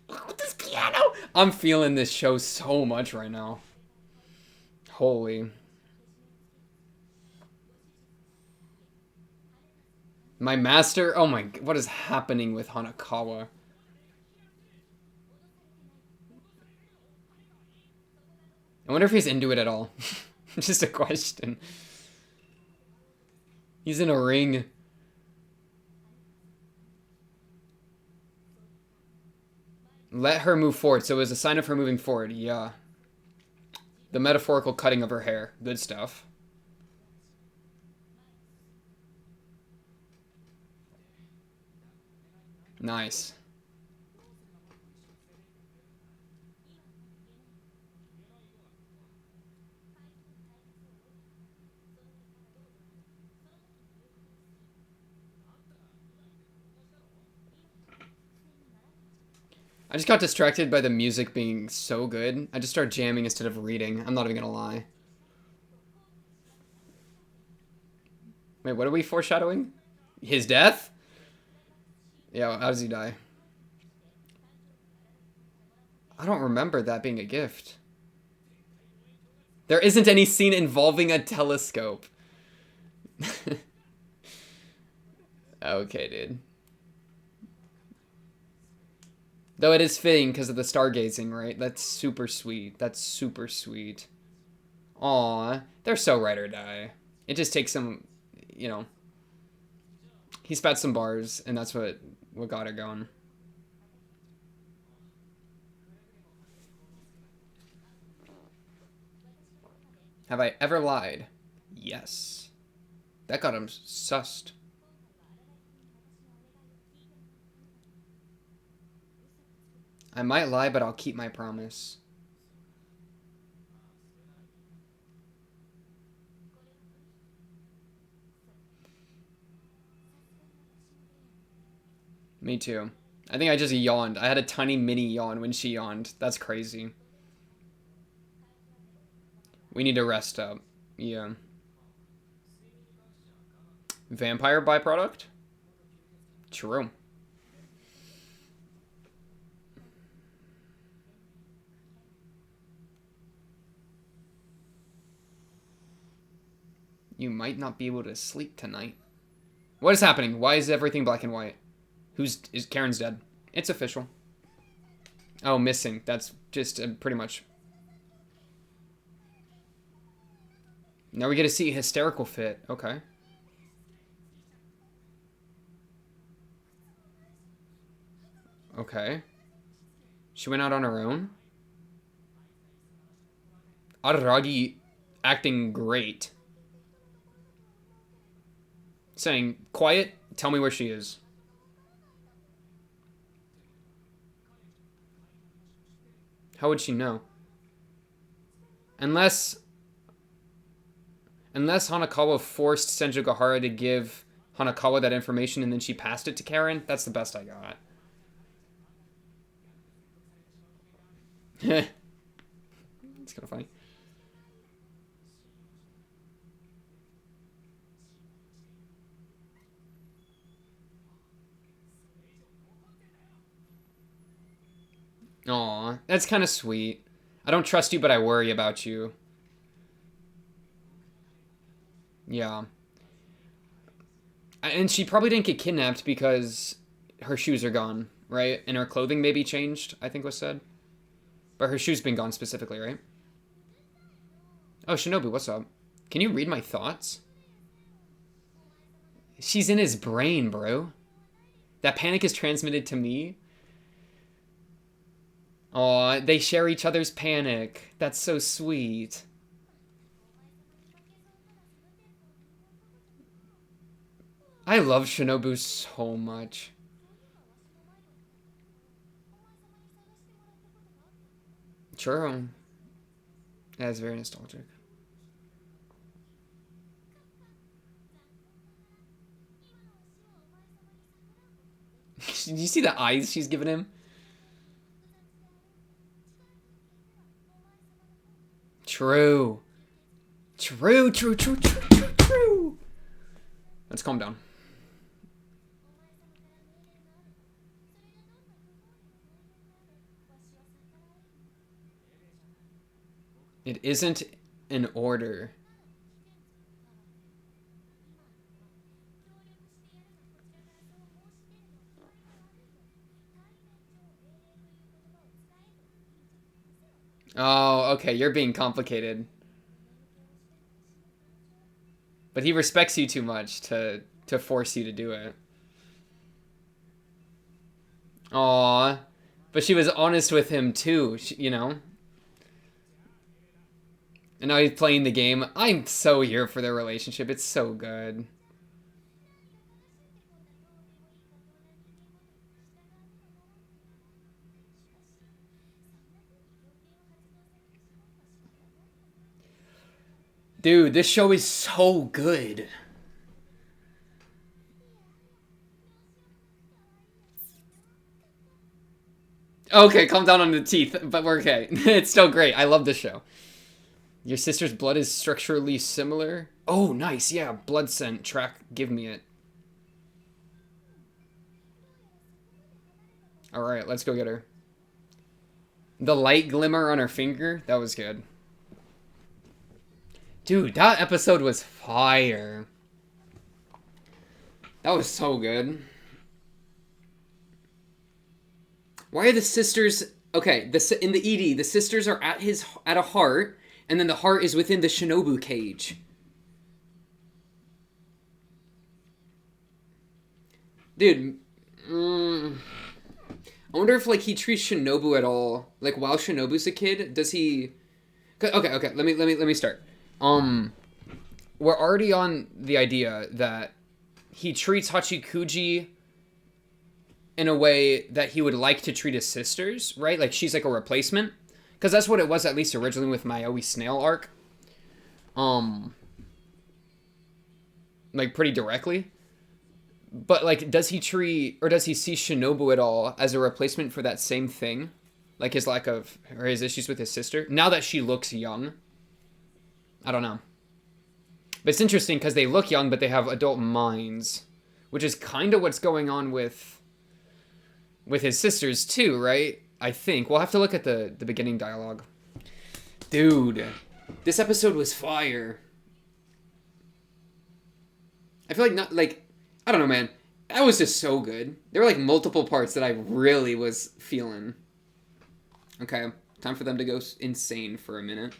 Look at this piano. I'm feeling this show so much right now. Holy. My master. Oh my. What is happening with Hanakawa? I wonder if he's into it at all. Just a question. He's in a ring. Let her move forward. So it was a sign of her moving forward. Yeah. The metaphorical cutting of her hair. Good stuff. Nice. I just got distracted by the music being so good. I just started jamming instead of reading. I'm not even gonna lie. Wait, what are we foreshadowing? His death? Yeah, how does he die? I don't remember that being a gift. There isn't any scene involving a telescope. Okay, dude. Though it is fitting because of the stargazing, right? That's super sweet. That's super sweet. Aw, they're so ride or die. It just takes some, you know. He spat some bars, and that's what got her going. Have I ever lied? Yes. That got him sussed. I might lie, but I'll keep my promise. Me too. I think I just yawned. I had a tiny mini yawn when she yawned. That's crazy. We need to rest up. Yeah. Vampire byproduct? True. You might not be able to sleep tonight. What is happening? Why is everything black and white? Is Karen's dead? It's official. Oh, missing. That's just pretty much. Now we get to see hysterical fit. Okay. Okay. She went out on her own. Araragi acting great. Saying, quiet, tell me where she is. How would she know? Unless Hanakawa forced Senjou to give Hanakawa that information and then she passed it to Karen. That's the best I got. It's kind of funny. Aw, that's kind of sweet. I don't trust you, but I worry about you. Yeah. And she probably didn't get kidnapped because her shoes are gone, right? And her clothing maybe changed, I think was said. But her shoes been gone specifically, right? Oh, Shinobu, what's up? Can you read my thoughts? She's in his brain, bro. That panic is transmitted to me. Aw, they share each other's panic. That's so sweet. I love Shinobu so much. True. That's very nostalgic. Did you see the eyes she's giving him? True. True, true, true, true, true, true. Let's calm down. It isn't an order. Oh, okay, you're being complicated. But he respects you too much to force you to do it. Aw. But she was honest with him too, you know? And now he's playing the game. I'm so here for their relationship. It's so good. Dude, this show is so good. Okay, calm down on the teeth, but we're okay. It's still great. I love this show. Your sister's blood is structurally similar. Oh, nice. Yeah, blood scent track. Give me it. All right, let's go get her. The light glimmer on her finger. That was good. Dude, that episode was fire. That was so good. Why are the sisters... Okay, in the ED, the sisters are at a heart, and then the heart is within the Shinobu cage. Dude, I wonder if, like, he treats Shinobu at all. Like, while Shinobu's a kid, does he... Okay, let me start. We're already on the idea that he treats Hachikuji in a way that he would like to treat his sisters, right? Like, she's like a replacement. Because that's what it was, at least originally, with Maoi Snail arc. Like, pretty directly. But, like, does he see Shinobu at all as a replacement for that same thing? Like, his lack of, or his issues with his sister? Now that she looks young? I don't know. But it's interesting, because they look young, but they have adult minds. Which is kind of what's going on with his sisters, too, right? I think. We'll have to look at the beginning dialogue. Dude, this episode was fire. I feel like, I don't know, man. That was just so good. There were, like, multiple parts that I really was feeling. Okay, time for them to go insane for a minute.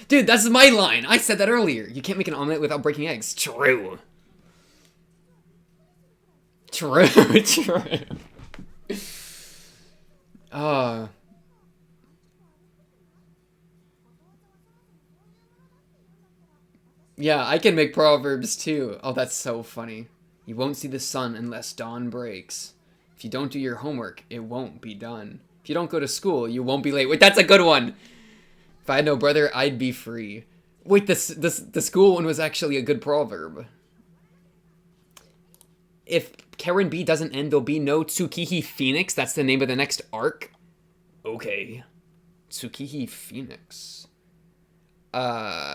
Dude, that's my line. I said that earlier. You can't make an omelet without breaking eggs. True. True. Yeah, I can make proverbs too. Oh, that's so funny. You won't see the sun unless dawn breaks. If you don't do your homework, it won't be done. If you don't go to school, you won't be late. Wait, that's a good one. If I had no brother, I'd be free. Wait, the school one was actually a good proverb. If Karen B doesn't end, there'll be no Tsukihi Phoenix. That's the name of the next arc. Okay. Tsukihi Phoenix.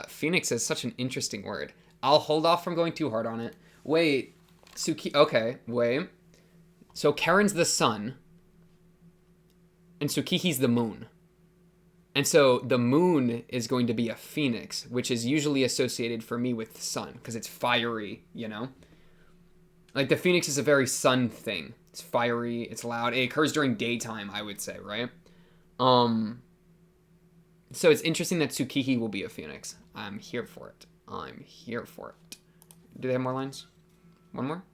Phoenix is such an interesting word. I'll hold off from going too hard on it. Wait. Okay, wait. So Karen's the sun. And Tsukihi's the moon. And so the moon is going to be a phoenix, which is usually associated for me with the sun, because it's fiery, you know? Like, the phoenix is a very sun thing. It's fiery, it's loud. It occurs during daytime, I would say, right? So it's interesting that Tsukihi will be a phoenix. I'm here for it. I'm here for it. Do they have more lines? One more?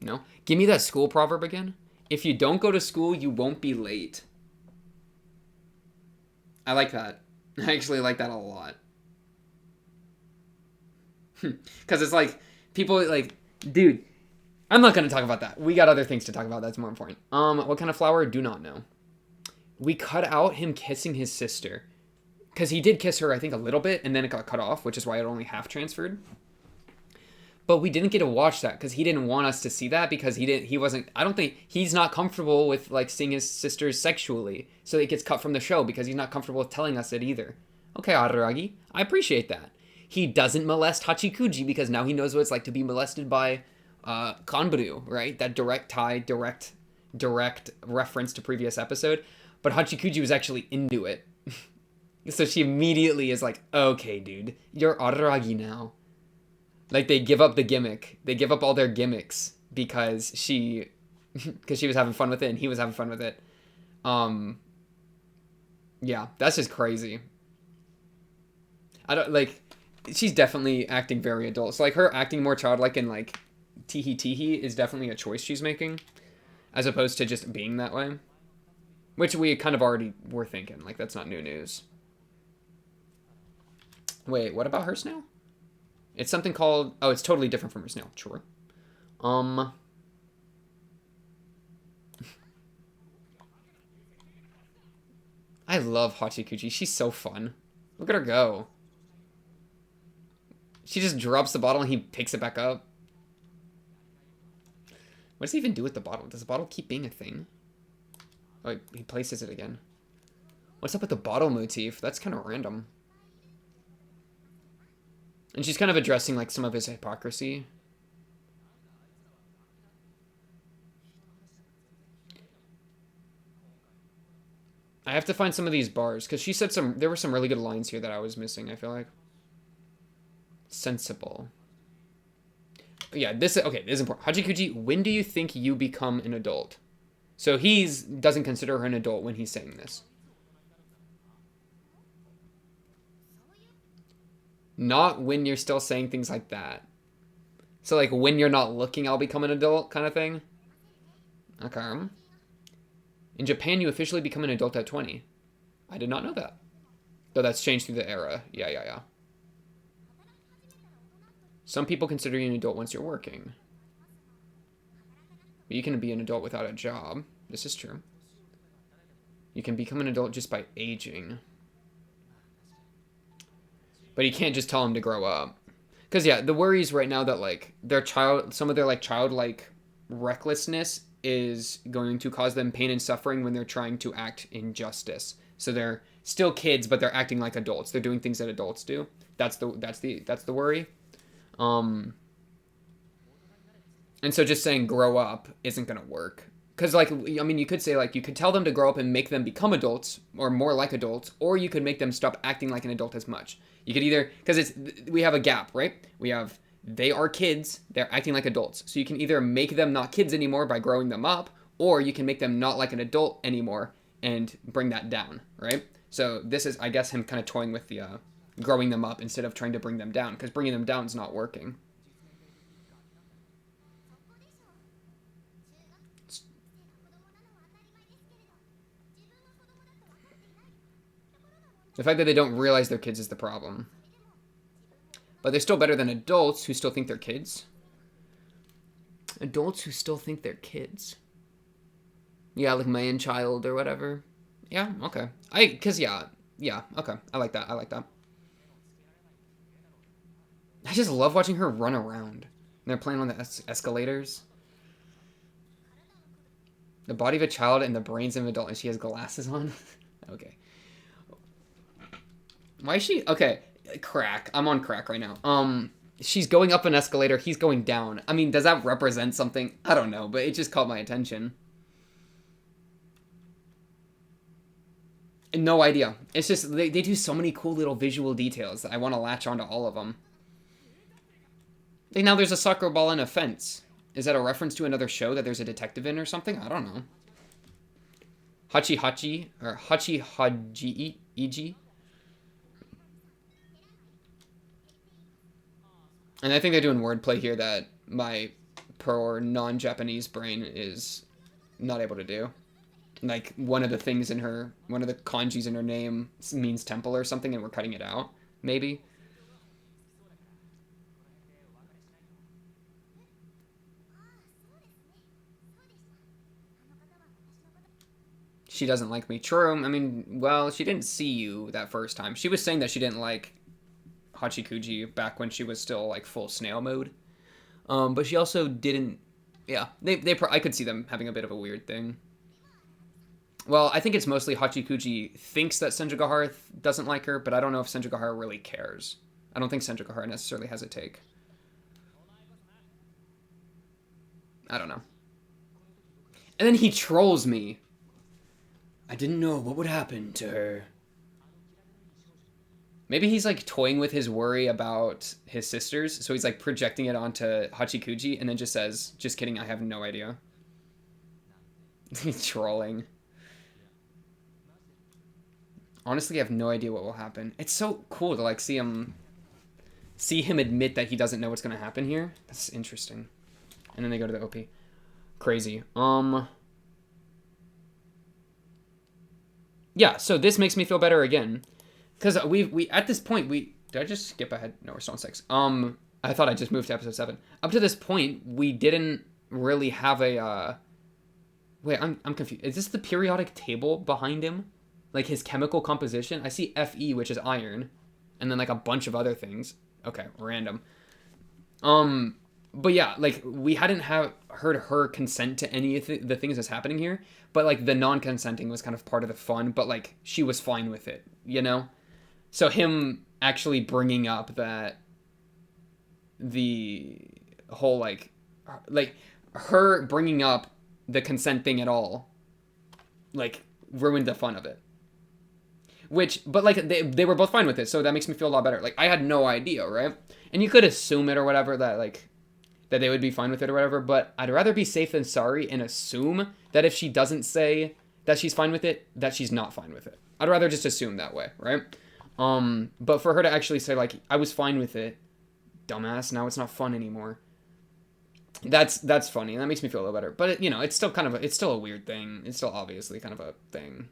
No? Give me that school proverb again. If you don't go to school, you won't be late. I like that. I actually like that a lot. Because it's like, people like, dude, I'm not going to talk about that. We got other things to talk about that's more important. What kind of flower? Do not know. We cut out him kissing his sister. Because he did kiss her, I think, a little bit, and then it got cut off, which is why it only half transferred. But we didn't get to watch that, because he didn't want us to see that, because I don't think, he's not comfortable with, like, seeing his sisters sexually. So it gets got from the show, because he's not comfortable with telling us it either. Okay, Araragi, I appreciate that. He doesn't molest Hachikuji, because now he knows what it's like to be molested by Kanburu, right? That direct reference to previous episode. But Hachikuji was actually into it. So she immediately is like, okay, dude, you're Araragi now. Like, they give up the gimmick. They give up all their gimmicks because she was having fun with it and he was having fun with it. Yeah, that's just crazy. She's definitely acting very adult. So, like, her acting more childlike and, like, teehee is definitely a choice she's making, as opposed to just being that way. Which we kind of already were thinking. Like, that's not new news. Wait, what about her snail? It's something called... Oh, it's totally different from her snail. True. I love Hachikuji. She's so fun. Look at her go. She just drops the bottle and he picks it back up. What does he even do with the bottle? Does the bottle keep being a thing? Oh, he places it again. What's up with the bottle motif? That's kind of random. And she's kind of addressing like some of his hypocrisy. I have to find some of these bars because she said there were some really good lines here that I was missing, I feel like. Sensible. Yeah, this is important. Hachikuji, when do you think you become an adult? So doesn't consider her an adult when he's saying this. Not when you're still saying things like that. So like when you're not looking, I'll become an adult kind of thing. Okay. In Japan, you officially become an adult at 20. I did not know that. Though that's changed through the era. Yeah. Some people consider you an adult once you're working. But you can be an adult without a job. This is true. You can become an adult just by aging. But you can't just tell them to grow up. Because, yeah, the worry is right now that, like, some of their, like, childlike recklessness is going to cause them pain and suffering when they're trying to act in justice. So they're still kids, but they're acting like adults. They're doing things that adults do. That's the worry. And so just saying grow up isn't going to work. Because, like, I mean, you could say, like, you could tell them to grow up and make them become adults or more like adults, or you could make them stop acting like an adult as much. You could either, because we have a gap, right? They are kids, they're acting like adults. So you can either make them not kids anymore by growing them up, or you can make them not like an adult anymore and bring that down, right? So this is, I guess, him kind of toying with the growing them up instead of trying to bring them down, because bringing them down is not working. The fact that they don't realize they're kids is the problem. But they're still better than adults who still think they're kids. Adults who still think they're kids. Yeah, like man-child or whatever. Yeah, okay. Yeah, okay. I like that. I just love watching her run around. They're playing on the escalators. The body of a child and the brains of an adult, and she has glasses on. Okay. Why is she... Okay, crack. I'm on crack right now. She's going up an escalator, he's going down. I mean, does that represent something? I don't know, but it just caught my attention. No idea. It's just, they do so many cool little visual details that I want to latch onto all of them. Like now there's a soccer ball in a fence. Is that a reference to another show that there's a detective in or something? I don't know. Hachikuji. And I think they're doing wordplay here that my poor non-Japanese brain is not able to do. Like, one of the kanjis in her name means temple or something, and we're cutting it out, maybe. She doesn't like me. True. I mean, well, she didn't see you that first time. She was saying that she didn't like Hachikuji back when she was still like full snail mode, but she also didn't. Yeah, I could see them having a bit of a weird thing. Well, I think it's mostly Hachikuji thinks that Senjou doesn't like her, but I don't know if Senjou really cares. I don't think Senjou necessarily has a take. I don't know. And then he trolls me. I didn't know what would happen to her. Maybe he's like toying with his worry about his sisters, so he's like projecting it onto Hachikuji and then just says, just kidding, I have no idea. He's trolling. Honestly, I have no idea what will happen. It's so cool to like see him admit that he doesn't know what's going to happen here. That's interesting. And then they go to the OP. Crazy. Yeah, so this makes me feel better again. Because we at this point, did I just skip ahead? No, we're still on 6. I thought I just moved to episode 7. Up to this point, we didn't really have a, wait, I'm confused. Is this the periodic table behind him? like his chemical composition. I see Fe, which is iron, and then like a bunch of other things. Okay, random. Um, but yeah, like we hadn't have heard her consent to any of the things that's happening here, but like the non-consenting was kind of part of the fun. But like she was fine with it, you know. So him actually bringing up that the whole like her bringing up the consent thing at all like ruined the fun of it. Which, but like they were both fine with it, so that makes me feel a lot better. Like I had no idea, right? And you could assume it or whatever that like that they would be fine with it or whatever. But I'd rather be safe than sorry and assume that if she doesn't say that she's fine with it, that she's not fine with it. I'd rather just assume that way, right? But for her to actually say like I was fine with it, dumbass, now it's not fun anymore. That's funny. That makes me feel a little better. But it, it's still kind of it's still a weird thing. It's still obviously kind of a thing.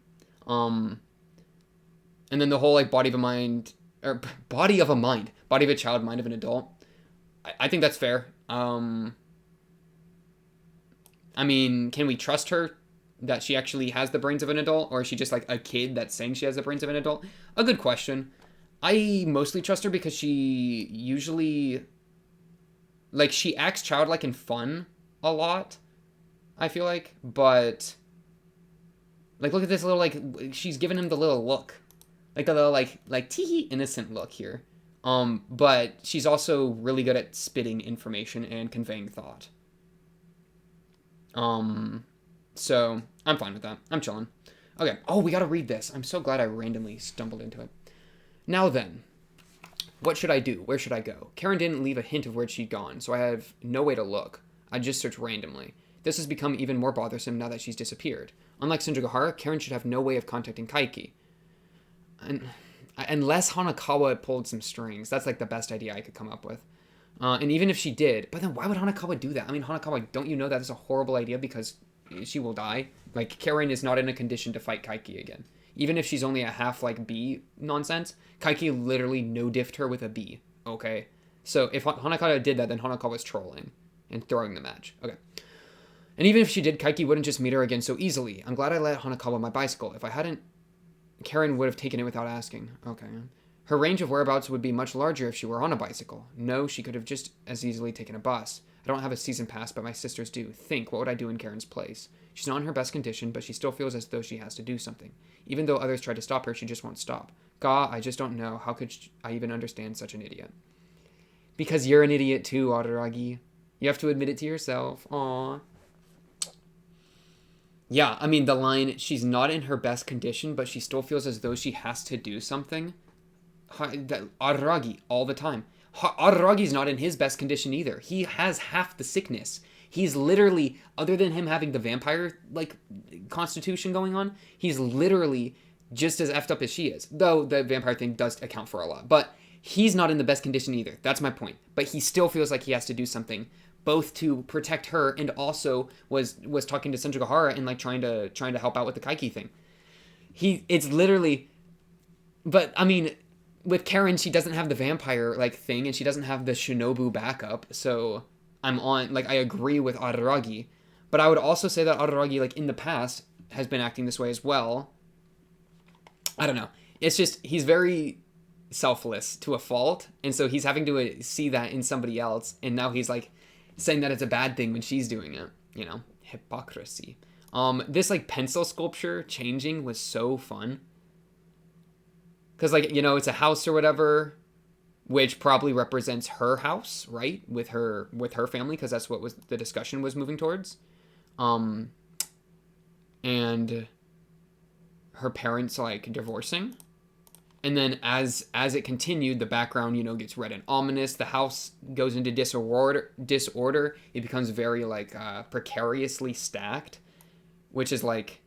And then the whole like body of a mind or body of a mind, body of a child, mind of an adult. I think that's fair. I mean, can we trust her that she actually has the brains of an adult, or is she just like a kid that's saying she has the brains of an adult? A good question. I mostly trust her because she usually like she acts childlike and fun a lot. I feel like, but like look at this little like she's giving him the little look, like the little like tee innocent look here. But she's also really good at spitting information and conveying thought. So I'm fine with that. I'm chilling. Okay. Oh, we gotta read this. I'm so glad I randomly stumbled into it. Now then, what should I do? Where should I go? Karen didn't leave a hint of where she'd gone, so I have no way to look. I just searched randomly. This has become even more bothersome now that she's disappeared. Unlike Senjou, Karen should have no way of contacting Kaiki. Unless Hanakawa pulled some strings. That's like the best idea I could come up with. And even if she did, but then why would Hanakawa do that? I mean, Hanakawa, don't you know that is a horrible idea because she will die? Like, Karen is not in a condition to fight Kaiki again. Even if she's only a half, like, B nonsense, Kaiki literally no-diffed her with a B, okay? So if Hanakawa did that, then Hanakawa was trolling and throwing the match. Okay. And even if she did, Kaiki wouldn't just meet her again so easily. I'm glad I let Hanakawa my bicycle. If I hadn't, Karen would have taken it without asking. Okay. Her range of whereabouts would be much larger if she were on a bicycle. No, she could have just as easily taken a bus. I don't have a season pass, but my sisters do. Think, what would I do in Karen's place? She's not in her best condition, but she still feels as though she has to do something. Even though others try to stop her, she just won't stop. God, I just don't know. How could I even understand such an idiot? Because you're an idiot too, Araragi. You have to admit it to yourself. Aww. Yeah, I mean, the line, she's not in her best condition, but she still feels as though she has to do something. Araragi, all the time. Araragi's not in his best condition either. He has half the sickness. He's literally, other than him having the vampire, like, constitution going on, he's literally just as effed up as she is. Though the vampire thing does account for a lot. But he's not in the best condition either. That's my point. But he still feels like he has to do something, both to protect her and also was talking to Senjou and, like, trying to help out with the Kaiki thing. It's literally, but, I mean, with Karen, she doesn't have the vampire, like, thing, and she doesn't have the Shinobu backup, so I agree with Araragi, but I would also say that Araragi, like, in the past, has been acting this way as well. I don't know. It's just, he's very selfless to a fault, and so he's having to see that in somebody else, and now he's, like, saying that it's a bad thing when she's doing it, hypocrisy. This, like, pencil sculpture changing was so fun. Because, like, it's a house or whatever, which probably represents her house, right? With her family, because that's what the discussion was moving towards. And her parents, like, divorcing. And then as it continued, the background, gets red and ominous. The house goes into disorder. It becomes very, like, precariously stacked, which is, like,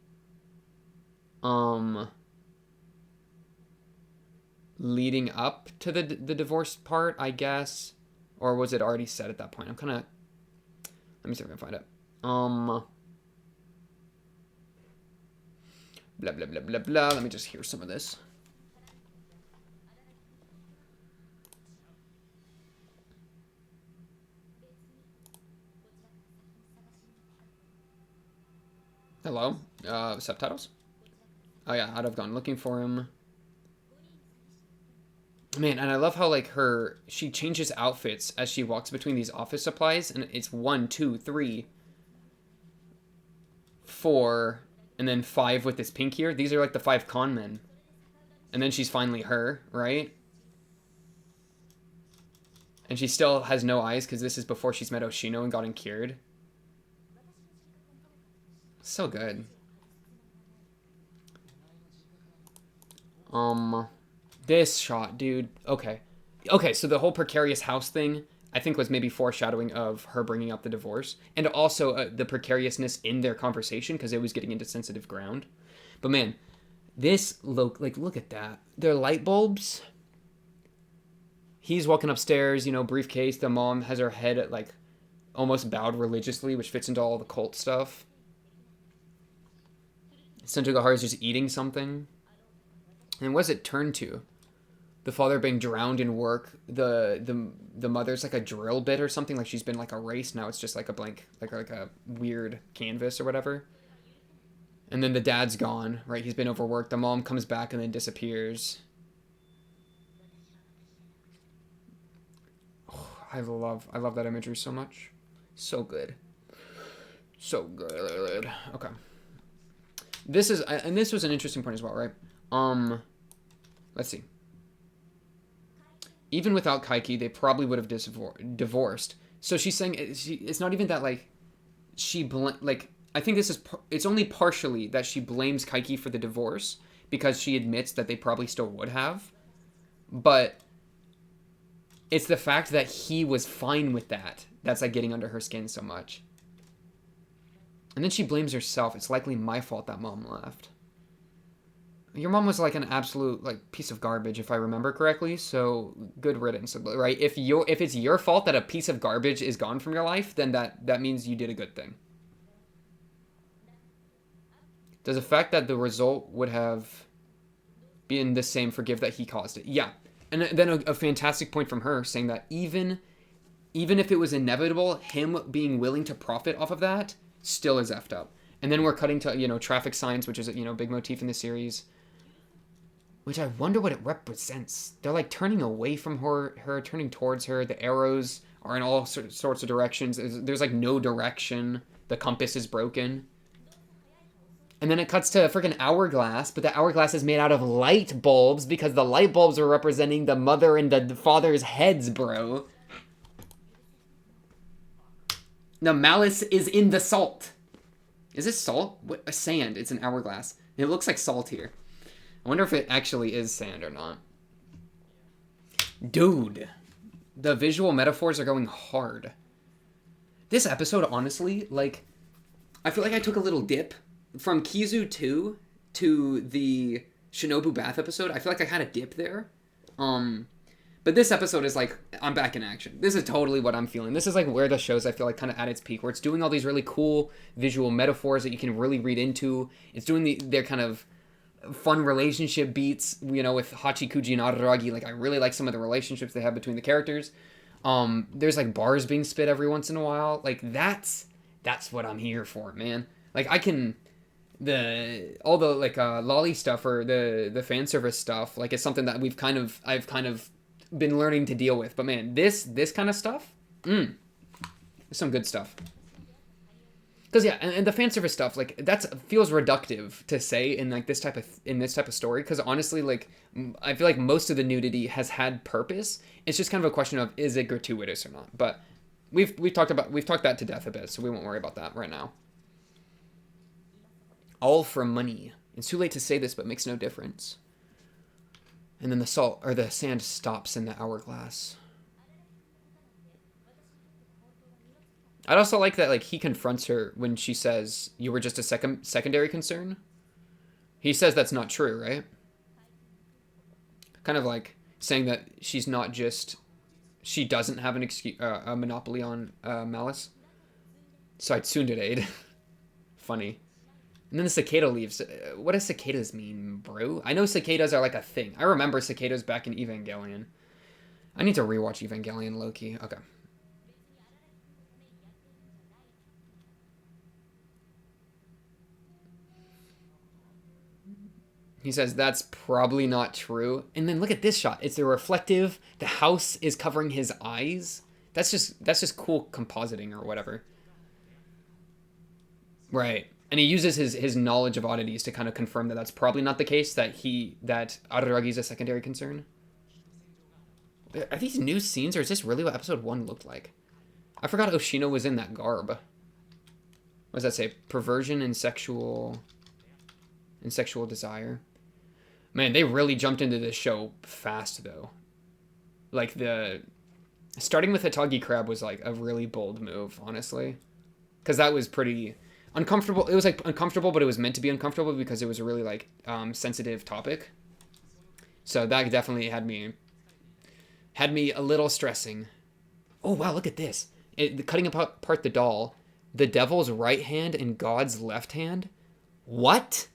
leading up to the divorce part, I guess, or was it already said at that point? Let me see if I can find it. Blah blah blah blah blah. Let me just hear some of this. Hello, subtitles. Oh yeah, I'd have gone looking for him. Man, and I love how like she changes outfits as she walks between these office supplies, and it's one, two, three, four, and then five with this pink here. These are like the five con men. And then she's finally her, right? And she still has no eyes because this is before she's met Oshino and gotten cured. So good. Um, this shot, dude. Okay. Okay, so the whole precarious house thing, I think, was maybe foreshadowing of her bringing up the divorce. And also the precariousness in their conversation because it was getting into sensitive ground. But man, this, look at that. Their light bulbs. He's walking upstairs, briefcase. The mom has her head like almost bowed religiously, which fits into all the cult stuff. Senjou is just eating something. And what's it turn to? The father being drowned in work. The mother's like a drill bit or something. Like she's been like erased. Now it's just like a blank, like a weird canvas or whatever. And then the dad's gone, right? He's been overworked. The mom comes back and then disappears. Oh, I love that imagery so much. So good. So good. Okay. This was an interesting point as well, right? Let's see. Even without Kaiki, they probably would have divorced. So she's saying it's not even that like I think it's only partially that she blames Kaiki for the divorce because she admits that they probably still would have, but it's the fact that he was fine with that that's like getting under her skin so much. And then she blames herself. It's likely my fault that mom left. Your mom was like an absolute like piece of garbage, if I remember correctly. So good riddance, right? If it's your fault that a piece of garbage is gone from your life, then that means you did a good thing. Does the fact that the result would have been the same forgive that he caused it? Yeah, and then a fantastic point from her saying that even if it was inevitable, him being willing to profit off of that still is effed up. And then we're cutting to traffic signs, which is a big motif in the series. Which I wonder what it represents. They're like turning away from her turning towards her. The arrows are in all sorts of directions. There's like no direction. The compass is broken. And then it cuts to a freaking hourglass, but the hourglass is made out of light bulbs because the light bulbs are representing the mother and the father's heads, bro. The malice is in the salt. Is this salt? What, a sand. It's an hourglass. It looks like salt here. I wonder if it actually is sand or not. Dude, the visual metaphors are going hard. This episode, honestly, like, I feel like I took a little dip from Kizu 2 to the Shinobu Bath episode. I feel like I had a dip there. But this episode is like, I'm back in action. This is totally what I'm feeling. This is like where the show's, I feel like, kind of at its peak, where it's doing all these really cool visual metaphors that you can really read into. It's doing their kind of fun relationship beats, with Hachikuji and Araragi. Like, I really like some of the relationships they have between the characters. There's like bars being spit every once in a while. Like, that's what I'm here for, man. Like, I can all the like lolly stuff or the fan service stuff, like, it's something that I've kind of been learning to deal with. But man, this kind of stuff, some good stuff. Because yeah, and the fan service stuff, like, feels reductive to say in like this type of story. Because honestly, like, I feel like most of the nudity has had purpose. It's just kind of a question of, is it gratuitous or not? But we've talked that to death a bit, so we won't worry about that right now. All for money. It's too late to say this, but makes no difference. And then the sand stops in the hourglass. I'd also like that, like, he confronts her when she says, you were just a secondary concern. He says that's not true, right? Kind of like saying that she doesn't have a monopoly on malice. So I'd soon aid. Funny. And then the cicada leaves. What does cicadas mean, bro? I know cicadas are like a thing. I remember cicadas back in Evangelion. I need to rewatch Evangelion, low-key. Okay. He says that's probably not true. And then look at this shot. It's a reflective. The house is covering his eyes. That's just cool compositing or whatever. Right. And he uses his knowledge of oddities to kind of confirm that that's probably not the case, that Araragi is a secondary concern. Are these new scenes, or is this really what episode 1 looked like? I forgot Oshino was in that garb. What does that say? Perversion and sexual desire. Man, they really jumped into this show fast, though. Like, starting with Hitagi Crab was, like, a really bold move, honestly. Because that was pretty uncomfortable. It was, like, uncomfortable, but it was meant to be uncomfortable because it was a really, like, sensitive topic. So that definitely had me a little stressing. Oh, wow, look at this. Cutting apart the doll. The devil's right hand and God's left hand? What?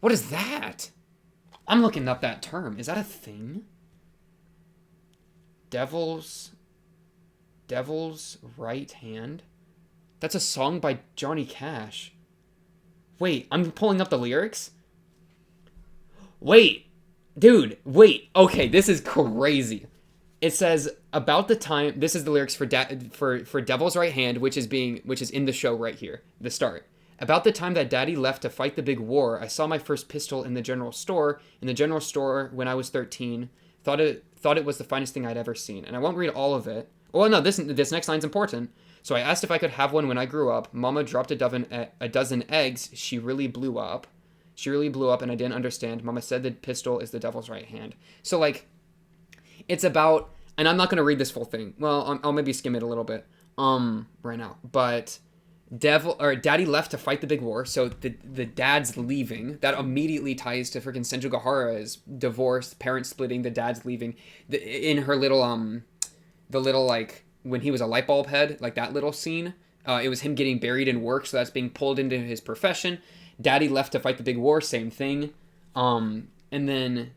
What is that? I'm looking up that term. Is that a thing? Devil's right hand? That's a song by Johnny Cash. Wait, I'm pulling up the lyrics? Wait. Dude, wait. Okay, this is crazy. It says about the time. This is the lyrics for Devil's Right Hand, which is in the show right here, the start. About the time that Daddy left to fight the big war, I saw my first pistol in the general store. In the general store when I was 13, thought it was the finest thing I'd ever seen. And I won't read all of it. Oh no, this next line's important. So I asked if I could have one when I grew up. Mama dropped a dozen eggs. She really blew up. And I didn't understand. Mama said the pistol is the devil's right hand. So, like, it's about, and I'm not going to read this full thing. Well, I'll maybe skim it a little bit right now. But Daddy left to fight the big war, so the dad's leaving. That immediately ties to freaking Senjou Gahara's divorce, parents splitting, the dad's leaving. In her little, the little, like, when he was a light bulb head, like that little scene, it was him getting buried in work, so that's being pulled into his profession. Daddy left to fight the big war, same thing. And then,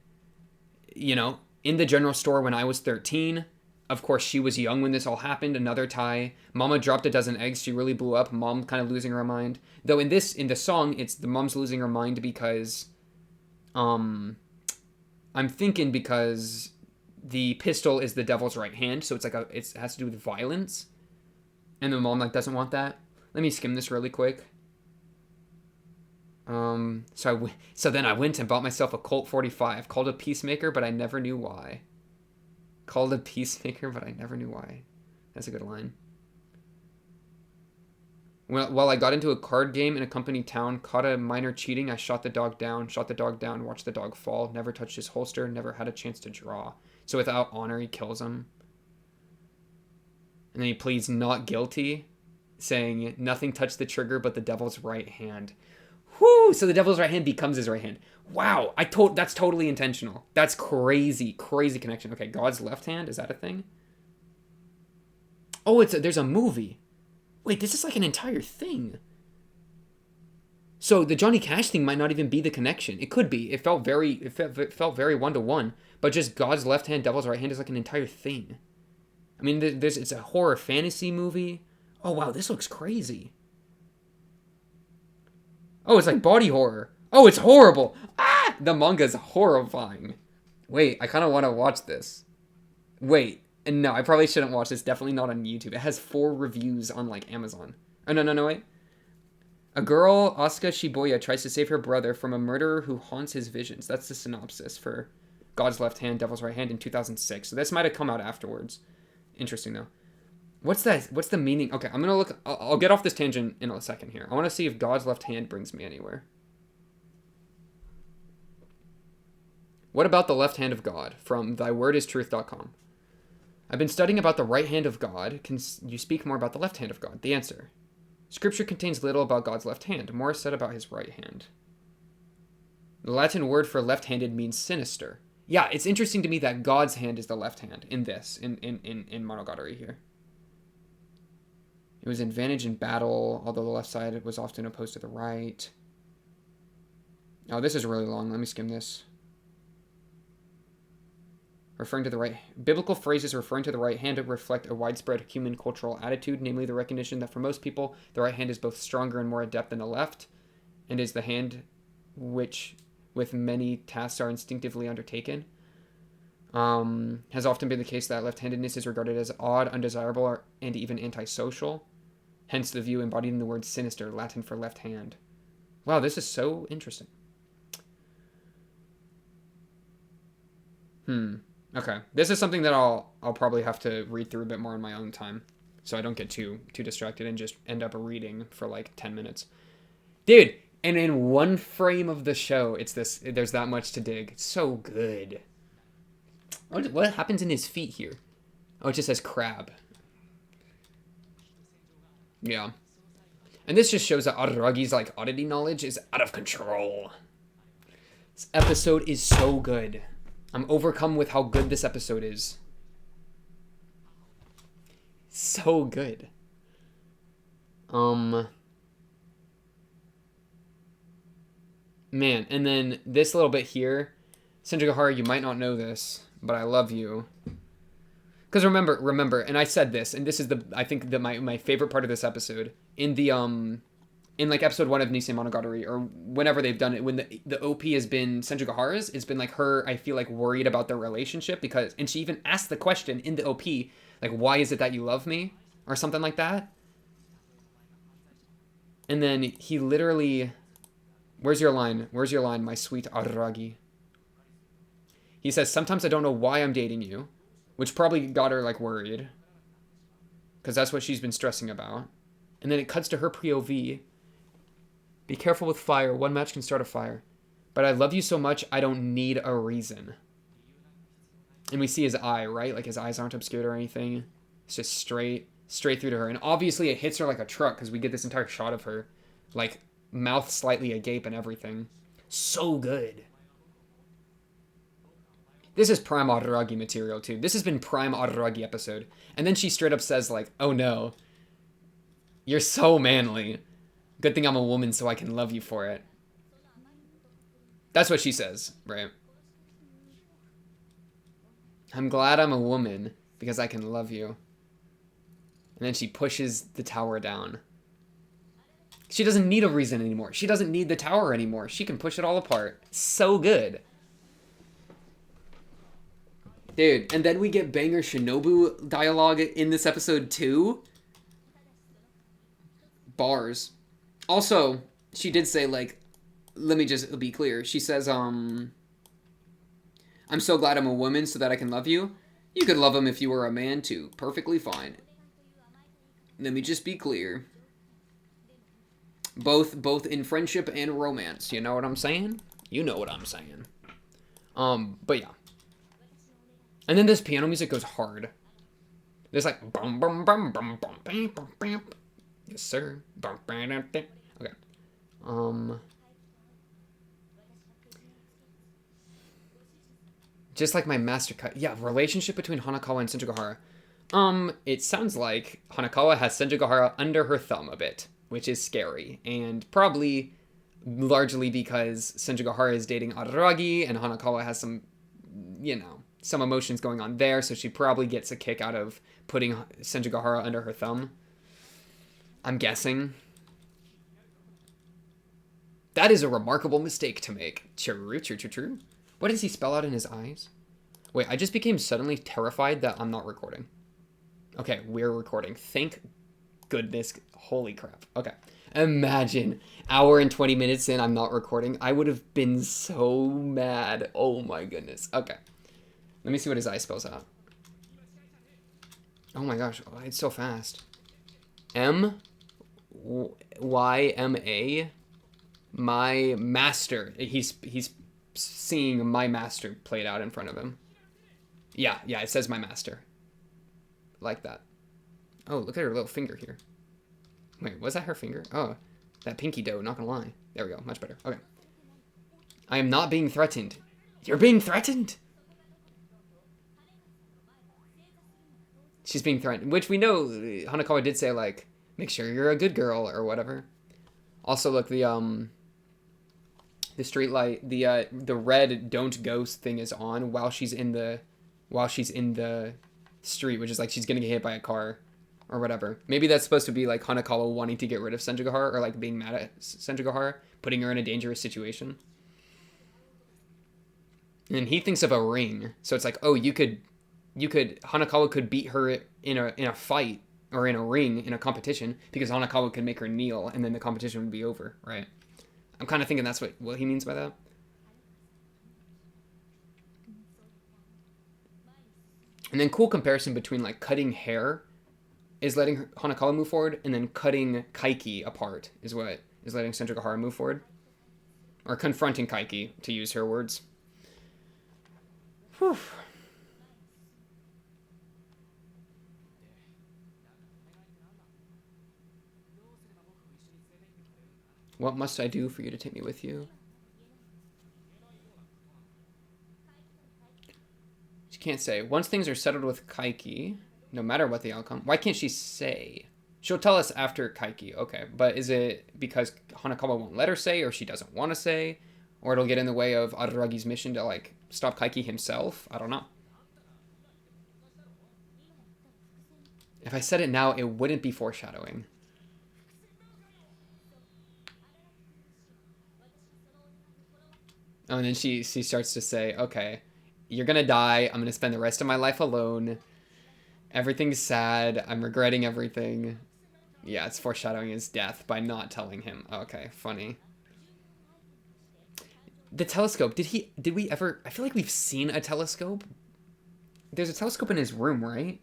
you know, in the general store when I was 13, of course, she was young when this all happened, another tie. Mama dropped a dozen eggs, she really blew up, mom kind of losing her mind. Though in the song, it's the mom's losing her mind because, I'm thinking because the pistol is the devil's right hand, so it's like it has to do with violence. And the mom, like, doesn't want that. Let me skim this really quick. So then I went and bought myself a Colt 45, called a Peacemaker, but I never knew why. Called a Peacemaker, but I never knew why. That's a good line. While I got into a card game in a company town, caught a minor cheating, I shot the dog down, watched the dog fall, never touched his holster, never had a chance to draw. So without honor, he kills him. And then he pleads not guilty, saying, nothing touched the trigger but the devil's right hand. Whoo! So the devil's right hand becomes his right hand. Wow! That's totally intentional. That's crazy connection. Okay, God's left hand, is that a thing? Oh, there's a movie. Wait, this is like an entire thing. So the Johnny Cash thing might not even be the connection. It could be. It felt very one-to-one. But just God's left hand, devil's right hand is like an entire thing. I mean, it's a horror fantasy movie. Oh wow, this looks crazy. Oh, it's like body horror. Oh, it's horrible. Ah! The manga's horrifying. Wait, I kind of want to watch this. Wait. No, I probably shouldn't watch this. Definitely not on YouTube. It has 4 reviews on, like, Amazon. Oh, no, wait. A girl, Asuka Shibuya, tries to save her brother from a murderer who haunts his visions. That's the synopsis for God's Left Hand, Devil's Right Hand in 2006. So this might have come out afterwards. Interesting, though. What's that? What's the meaning? Okay, I'm going to look. I'll get off this tangent in a second here. I want to see if God's left hand brings me anywhere. What about the left hand of God? From thywordIstruth.com. I've been studying about the right hand of God. Can you speak more about the left hand of God? The answer. Scripture contains little about God's left hand. More is said about his right hand. The Latin word for left-handed means sinister. Yeah, it's interesting to me that God's hand is the left hand in this, in Monogatari here. It was an advantage in battle, although the left side was often opposed to the right. Oh, this is really long. Let me skim this. Referring to the right... Biblical phrases referring to the right hand reflect a widespread human cultural attitude, namely the recognition that for most people, the right hand is both stronger and more adept than the left, and is the hand which with many tasks are instinctively undertaken. Has often been the case that left-handedness is regarded as odd, undesirable, and even antisocial. Hence the view embodied in the word sinister, Latin for left hand. Wow, this is so interesting. Okay. This is something that I'll probably have to read through a bit more in my own time, so I don't get too distracted and just end up reading for like 10 minutes. Dude, and in one frame of the show, there's that much to dig. It's so good. What happens in his feet here? Oh, it just says crab. Yeah. And this just shows that Araragi's like oddity knowledge is out of control. This episode is so good. I'm overcome with how good this episode is. So good. Man, and then this little bit here, Senjou, you might not know this, but I love you. Because remember, and I said this, and this is I think my favorite part of this episode in the in like episode 1 of Nisemonogatari, or whenever they've done it, when the OP has been Senjou, it's been like her, I feel like, worried about their relationship, because, and she even asked the question in the OP, like, why is it that you love me, or something like that. And then he literally, where's your line, my sweet Araragi? He says, sometimes I don't know why I'm dating you, which probably got her like worried, because that's what she's been stressing about. And then it cuts to her POV. Be careful with fire. One match can start a fire. But I love you so much, I don't need a reason. And we see his eye, right? Like his eyes aren't obscured or anything. It's just straight through to her. And obviously it hits her like a truck, because we get this entire shot of her, like mouth slightly agape and everything. So good. This is prime Araragi material too. This has been prime Araragi episode. And then she straight up says like, oh no, you're so manly. Good thing I'm a woman so I can love you for it. That's what she says, right? I'm glad I'm a woman because I can love you. And then she pushes the tower down. She doesn't need a reason anymore. She doesn't need the tower anymore. She can push it all apart. So good. Dude, and then we get banger Shinobu dialogue in this episode too. Bars. Also, she did say, like, let me just be clear. She says, I'm so glad I'm a woman so that I can love you. You could love him if you were a man too. Perfectly fine. Let me just be clear. Both in friendship and romance. You know what I'm saying? You know what I'm saying. But yeah. And then this piano music goes hard. There's like bum bum bum bum bum bum bum bum. Yes, sir. Okay. Just like my master cut. Yeah, relationship between Hanakawa and Senjou. It sounds like Hanakawa has Senjou under her thumb a bit, which is scary, and probably largely because Senjou is dating Araragi, and Hanakawa has some, some emotions going on there, so she probably gets a kick out of putting Senjou under her thumb. I'm guessing. That is a remarkable mistake to make. True. What does he spell out in his eyes? Wait, I just became suddenly terrified that I'm not recording. Okay, we're recording. Thank goodness. Holy crap. Okay. Imagine, hour and 20 minutes in, I'm not recording. I would have been so mad. Oh my goodness. Okay. Let me see what his eye spells out. Oh my gosh, it's so fast. M-Y-M-A. My master. He's seeing my master played out in front of him. Yeah, it says my master. Like that. Oh, look at her little finger here. Wait, was that her finger? Oh, that pinky dough, not gonna lie. There we go, much better. Okay. I am not being threatened. You're being threatened? She's being threatened, which we know Hanakawa did say, like, make sure you're a good girl or whatever. Also, look, the street light, the red don't go thing is on while she's in the street, which is like she's gonna get hit by a car or whatever. Maybe that's supposed to be like Hanakawa wanting to get rid of Senjou or like being mad at Senjou, putting her in a dangerous situation. And he thinks of a ring. So it's like, oh, Hanakawa could beat her in a fight or in a ring in a competition because Hanakawa could make her kneel and then the competition would be over, right? I'm kind of thinking that's what he means by that. And then cool comparison between like cutting hair is letting Hanakawa move forward, and then cutting Kaiki apart is what is letting Senjou move forward. Or confronting Kaiki, to use her words. Whew. What must I do for you to take me with you? She can't say. Once things are settled with Kaiki, no matter what the outcome. Why can't she say? She'll tell us after Kaiki. Okay, but is it because Hanakawa won't let her say, or she doesn't want to say? Or it'll get in the way of Araragi's mission to, like, stop Kaiki himself? I don't know. If I said it now, it wouldn't be foreshadowing. Oh, and then she starts to say, okay, you're gonna die. I'm gonna spend the rest of my life alone. Everything's sad. I'm regretting everything. Yeah, it's foreshadowing his death by not telling him. Okay, funny. The telescope. Did we ever... I feel like we've seen a telescope. There's a telescope in his room, right?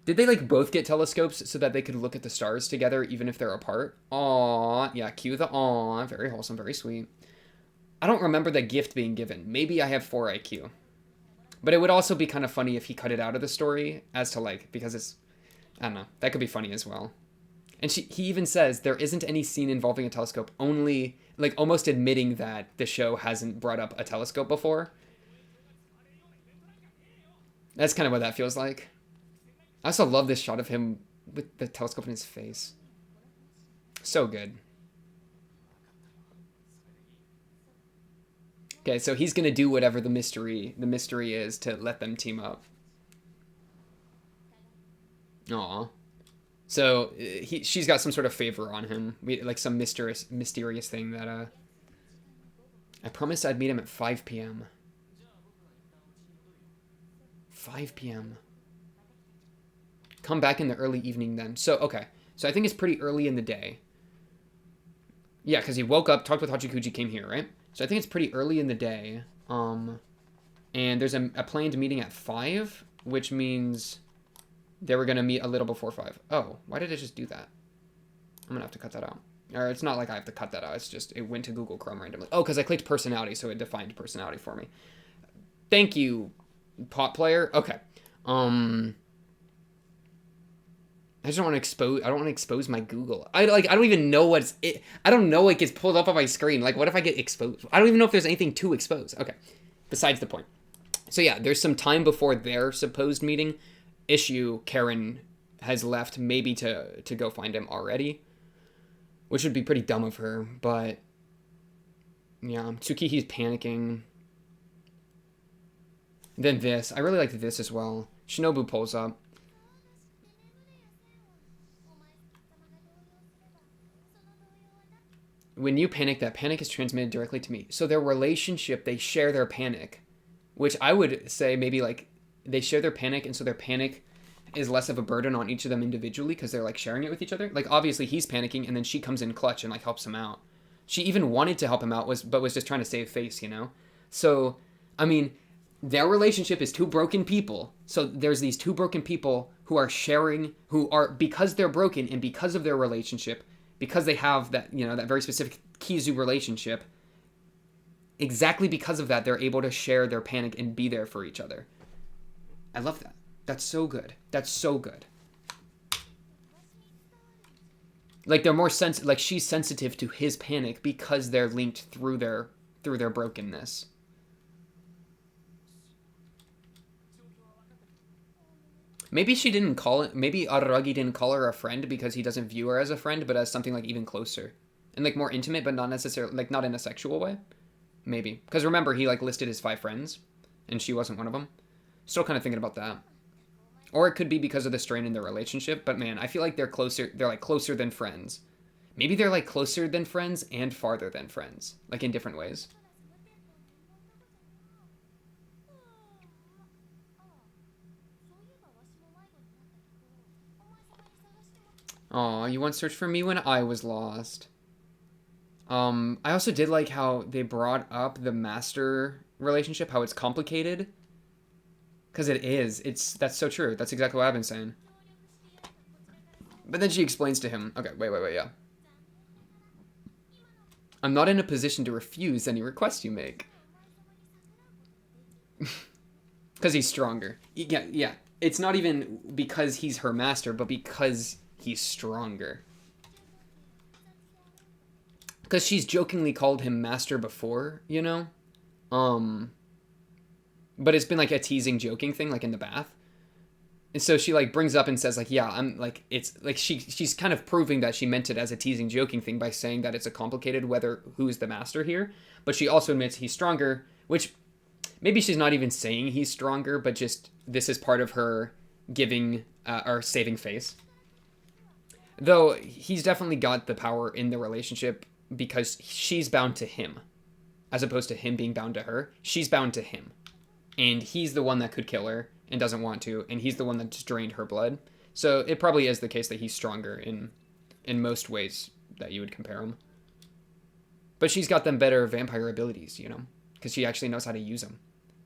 Did they, like, both get telescopes so that they could look at the stars together even if they're apart? Aww. Yeah, cue the aww. Very wholesome, very sweet. I don't remember the gift being given. Maybe I have 4 IQ. But it would also be kind of funny if he cut it out of the story as to, like, because it's... I don't know. That could be funny as well. And he even says there isn't any scene involving a telescope, only, like, almost admitting that the show hasn't brought up a telescope before. That's kind of what that feels like. I also love this shot of him with the telescope in his face. So good. Okay, so he's gonna do whatever the mystery is to let them team up. Aw. So she's got some sort of favor on him, like some mysterious thing that I promised I'd meet him at 5 p.m. 5 p.m. Come back in the early evening then. So okay, so I think it's pretty early in the day. Yeah, because he woke up, talked with Hachikuji, came here, right? So I think it's pretty early in the day. And there's a planned meeting at 5, which means they were going to meet a little before 5. Oh, why did it just do that? I'm going to have to cut that out. Or it's not like I have to cut that out. It's just, it went to Google Chrome randomly. Oh, because I clicked personality, so it defined personality for me. Thank you, pot player. Okay. I just don't want to expose my Google. I don't even know what's it. I don't know what gets pulled up on my screen. Like, what if I get exposed? I don't even know if there's anything to expose. Okay. Besides the point. So yeah, there's some time before their supposed meeting. Karen has left, maybe to go find him already, which would be pretty dumb of her, but yeah, Tsukihi's panicking. Then this. I really like this as well. Shinobu pulls up. When you panic, that panic is transmitted directly to me. So their relationship, they share their panic, which I would say maybe like they share their panic, and so their panic is less of a burden on each of them individually because they're like sharing it with each other. Like obviously he's panicking, and then she comes in clutch and like helps him out. She even wanted to help him out, but was just trying to save face, you know? So, I mean, their relationship is 2 broken people. So there's these 2 broken people who are sharing, who are, because they're broken and because of their relationship, because they have that, you know, that very specific Kizu relationship, exactly because of that, they're able to share their panic and be there for each other. I love that. That's so good. That's so good. Like they're more like she's sensitive to his panic because they're linked through their brokenness. Maybe she didn't call it. Maybe Araragi didn't call her a friend because he doesn't view her as a friend, but as something like even closer and like more intimate, but not necessarily like not in a sexual way. Maybe because remember he like listed his 5 friends, and she wasn't one of them. Still kind of thinking about that. Or it could be because of the strain in their relationship. But man, I feel like they're closer. They're like closer than friends. Maybe they're like closer than friends and farther than friends, like in different ways. Aw, you once searched for me when I was lost. I also did like how they brought up the master relationship, how it's complicated. Because it is. That's so true. That's exactly what I've been saying. But then she explains to him, okay, wait, yeah. I'm not in a position to refuse any request you make. Because he's stronger. Yeah. It's not even because he's her master, but because he's stronger. Because she's jokingly called him master before, you know? But it's been like a teasing, joking thing, like in the bath. And so she like brings up and says like, yeah, I'm like, it's like she's kind of proving that she meant it as a teasing, joking thing by saying that it's a complicated whether who's the master here. But she also admits he's stronger, which maybe she's not even saying he's stronger, but just this is part of her giving or saving face. Though he's definitely got the power in the relationship because she's bound to him, as opposed to him being bound to her. She's bound to him, and he's the one that could kill her and doesn't want to, and he's the one that just drained her blood. So it probably is the case that he's stronger in most ways that you would compare him. But she's got them better vampire abilities, you know, because she actually knows how to use them.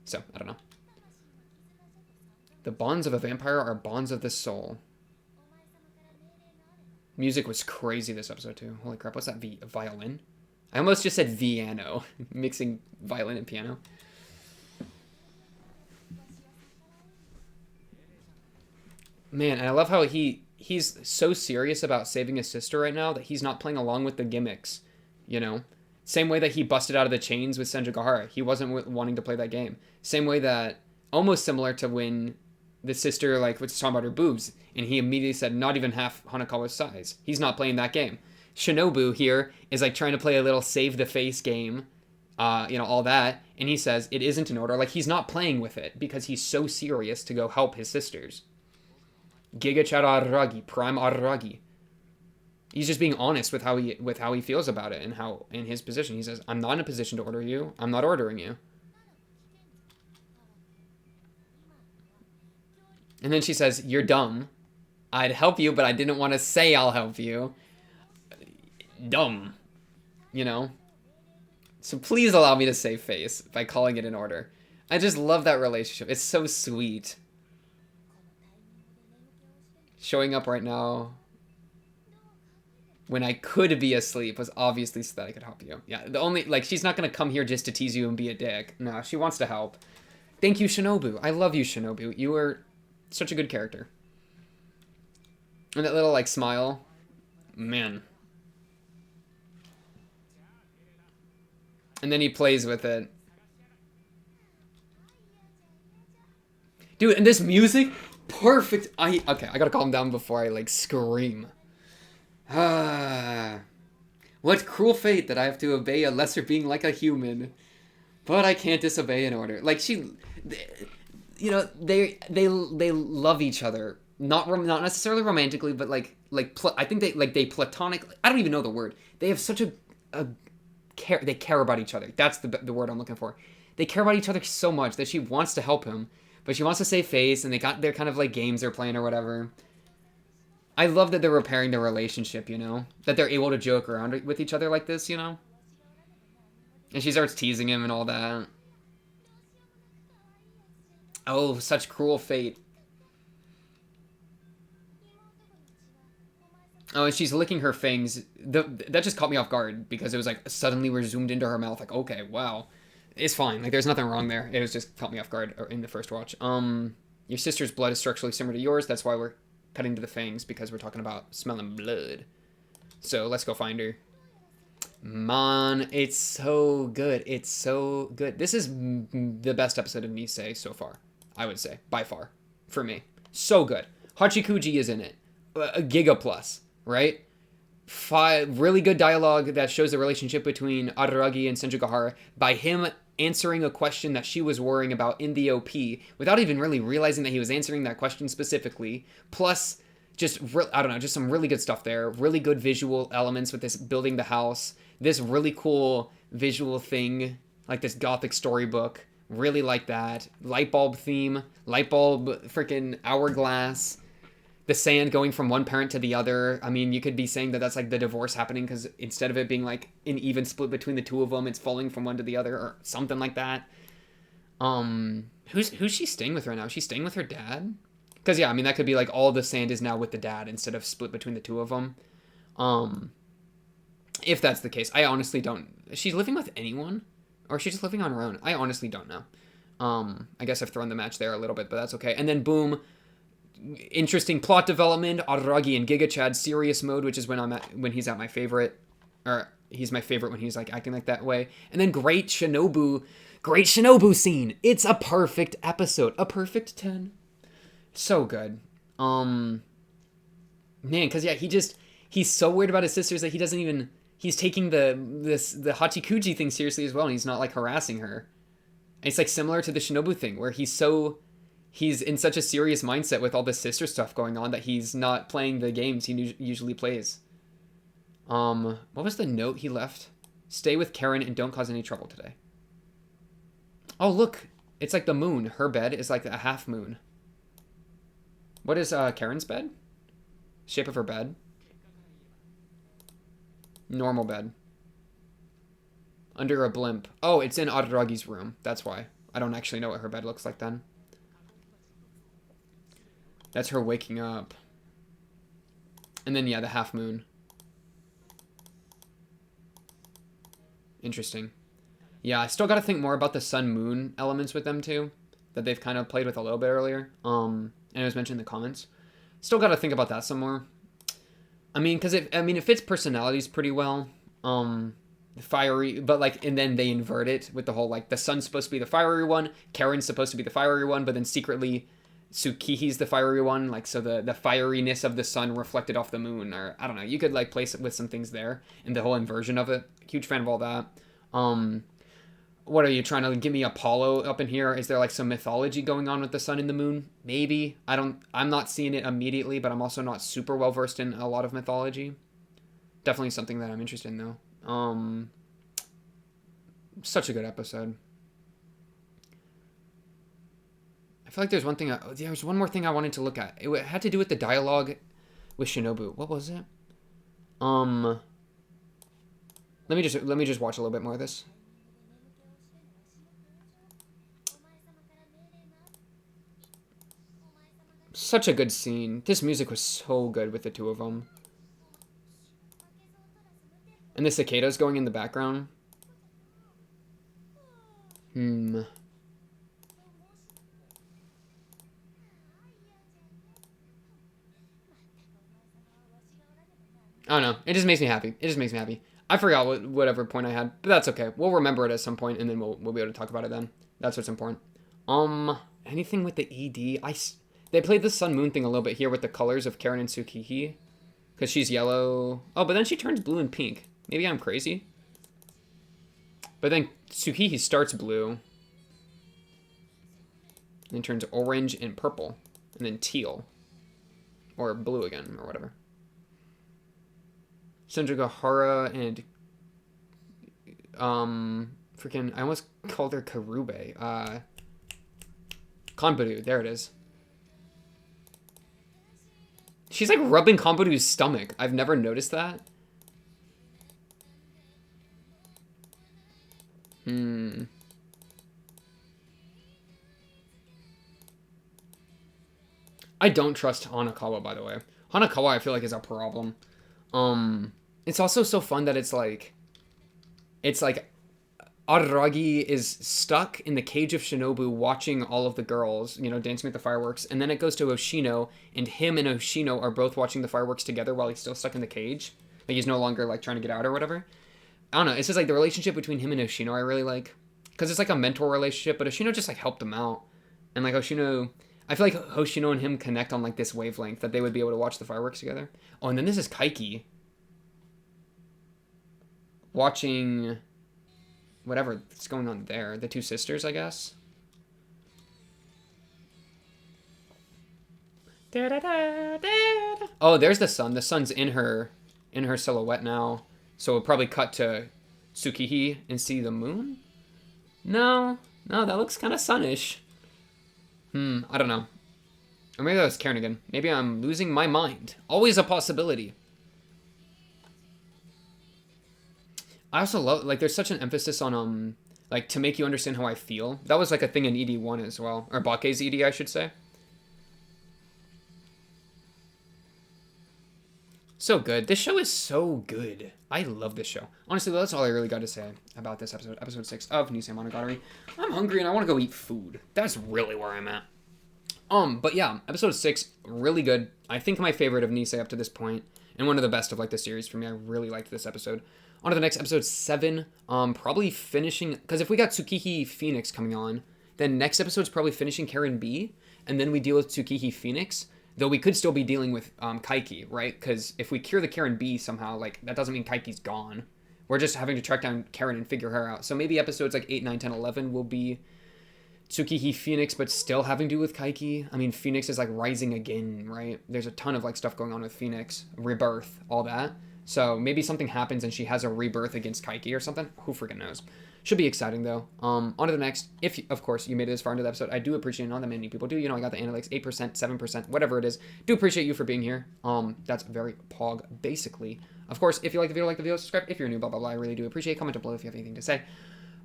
So, I don't know. The bonds of a vampire are bonds of the soul. Music was crazy this episode, too. Holy crap, what's that? Violin? I almost just said piano, mixing violin and piano. Man, and I love how he's so serious about saving his sister right now that he's not playing along with the gimmicks, you know? Same way that he busted out of the chains with Senjou. He wasn't wanting to play that game. Same way that, almost similar to when the sister, like, was talking about her boobs, and he immediately said, not even half Hanakawa's size. He's not playing that game. Shinobu here is, like, trying to play a little save the face game, you know, all that, and he says it isn't in order. Like, he's not playing with it because he's so serious to go help his sisters. Giga Chad Araragi, Prime Araragi. He's just being honest with how he feels about it and how in his position. He says, I'm not in a position to order you. I'm not ordering you. And then she says, you're dumb. I'd help you, but I didn't want to say I'll help you. Dumb. You know? So please allow me to save face by calling it an order. I just love that relationship. It's so sweet. Showing up right now when I could be asleep was obviously so that I could help you. Yeah, the only, like, she's not going to come here just to tease you and be a dick. No, she wants to help. Thank you, Shinobu. I love you, Shinobu. You are such a good character. And that little, like, smile. Man. And then he plays with it. Dude, and this music, perfect. Okay, I gotta calm down before I, like, scream. What cruel fate that I have to obey a lesser being like a human. But I can't disobey an order. Like, you know, they love each other. Not necessarily romantically, but I think they platonically, I don't even know the word. They have such they care about each other. That's the word I'm looking for. They care about each other so much that she wants to help him, but she wants to save face, and they got their kind of like games they're playing or whatever. I love that they're repairing their relationship, you know? That they're able to joke around with each other like this, you know? And she starts teasing him and all that. Oh, such cruel fate. Oh, and she's licking her fangs. That just caught me off guard because it was like suddenly we're zoomed into her mouth. Like, okay, wow. It's fine. Like, there's nothing wrong there. It was just caught me off guard in the first watch. Your sister's blood is structurally similar to yours. That's why we're cutting to the fangs, because we're talking about smelling blood. So let's go find her. Man, it's so good. It's so good. This is the best episode of Nisei so far, I would say, by far, for me. So good. Hachikuji is in it. A Giga Plus, right? 5 really good dialogue that shows the relationship between Araragi and Senjou by him answering a question that she was worrying about in the OP without even really realizing that he was answering that question specifically. Plus, just, I don't know, just some really good stuff there. Really good visual elements with this building the house. This really cool visual thing, like this gothic storybook. Really like that. Light bulb theme. Light bulb freaking hourglass. the sand going from one parent to the other. I mean, you could be saying that that's like the divorce happening because instead of it being like an even split between the two of them, it's falling from one to the other or something like that. Who's she staying with right now? Is she staying with her dad? Because yeah, I mean that could be like all the sand is now with the dad instead of split between the two of them. If that's the case, I honestly don't. Is she living with anyone, or is she just living on her own? I honestly don't know. I guess I've thrown the match there a little bit, but that's okay. And then boom, interesting plot development. Araragi and Giga Chad serious mode, which is when he's at my favorite, or he's my favorite when he's like acting like that way. And then great Shinobu scene. It's a perfect episode, a perfect 10. So good. Man, because yeah, he's so worried about his sisters that he doesn't even. He's taking the Hachikuji thing seriously as well, and he's not like harassing her. And it's like similar to the Shinobu thing, where he's in such a serious mindset with all the sister stuff going on that he's not playing the games he usually plays. What was the note he left? Stay with Karen and don't cause any trouble today. Oh look, it's like the moon. Her bed is like a half moon. What is Karen's bed? Shape of her bed? Normal bed. Under a blimp. Oh, it's in Araragi's room. That's why. I don't actually know what her bed looks like then. That's her waking up. And then, yeah, the half moon. Interesting. Yeah, I still gotta think more about the sun-moon elements with them, too. That they've kind of played with a little bit earlier. And it was mentioned in the comments. Still gotta think about that some more. I mean, because it fits personalities pretty well. Fiery, but like, and then they invert it with the whole like the sun's supposed to be the fiery one, Karen's supposed to be the fiery one, but then secretly Tsukihi's the fiery one. Like, so the fieriness of the sun reflected off the moon, or I don't know. You could like place it with some things there, and the whole inversion of it. Huge fan of all that. What are you trying to give me Apollo up in here? Is there like some mythology going on with the sun and the moon? Maybe. I'm not seeing it immediately, but I'm also not super well versed in a lot of mythology. Definitely something that I'm interested in though. Such a good episode. I feel like there's one more thing I wanted to look at. It had to do with the dialogue with Shinobu. What was it? Let me just watch a little bit more of this. Such a good scene. This music was so good with the two of them. And the cicadas going in the background. I don't know. It just makes me happy. I forgot whatever point I had, but that's okay. We'll remember it at some point, and then we'll be able to talk about it then. That's what's important. Anything with the ED? They played the sun moon thing a little bit here with the colors of Karen and Tsukihi, because she's yellow. Oh, but then she turns blue and pink. Maybe I'm crazy. But then Tsukihi starts blue, and then turns orange and purple, and then teal, or blue again, or whatever. Senjou and freaking, I almost called her Karube. Kanburu, there it is. She's like rubbing Kanburu's stomach. I've never noticed that. I don't trust Hanakawa, by the way. Hanakawa, I feel like, is a problem. It's also so fun that it's like Araragi is stuck in the cage of Shinobu watching all of the girls, dancing with the fireworks, and then it goes to Oshino, and him and Oshino are both watching the fireworks together while he's still stuck in the cage. Like, he's no longer, like, trying to get out or whatever. I don't know, it's just, like, the relationship between him and Oshino I really like. Because it's, like, a mentor relationship, but Oshino just, like, helped him out. And, like, Oshino... I feel like Hoshino and him connect on, like, this wavelength that they would be able to watch the fireworks together. Oh, and then this is Kaiki watching whatever's going on there. The two sisters, I guess. Oh, there's the sun. The sun's in her silhouette now. So we'll probably cut to Tsukihi and see the moon? No, that looks kind of sunnish. I don't know. Or maybe that was Karen again. Maybe I'm losing my mind. Always a possibility. I also love, like, there's such an emphasis on, like, to make you understand how I feel. That was, like, a thing in ED1 as well. Or Bake's ED, I should say. So good. This show is so good. I love this show. Honestly, that's all I really got to say about this episode. Episode 6 of Nisemonogatari. I'm hungry and I want to go eat food. That's really where I'm at. But yeah, episode 6, really good. I think my favorite of Nisei up to this point, and one of the best of, like, the series for me. I really liked this episode. On to the next, episode 7. Probably finishing, because if we got Tsukiki Phoenix coming on, then next episode's probably finishing Karen B, and then we deal with Tsukiki Phoenix. Though we could still be dealing with Kaiki, right? Because if we cure the Karen B somehow, like, that doesn't mean Kaiki's gone. We're just having to track down Karen and figure her out. So maybe episodes like 8, 9, 10, 11 will be Tsukiki Phoenix, but still having to do with Kaiki. I mean, Phoenix is, like, rising again, right? There's a ton of, like, stuff going on with Phoenix. Rebirth, all that. So maybe something happens and she has a rebirth against Kaiki or something. Who freaking knows? Should be exciting, though. On to the next. If, of course, you made it this far into the episode, I do appreciate it. Not that many people do. You know, I got the analytics 8%, 7%, whatever it is. Do appreciate you for being here. That's very pog, basically. Of course, if you like the video, subscribe. If you're new, blah, blah, blah. I really do appreciate it. Comment below if you have anything to say.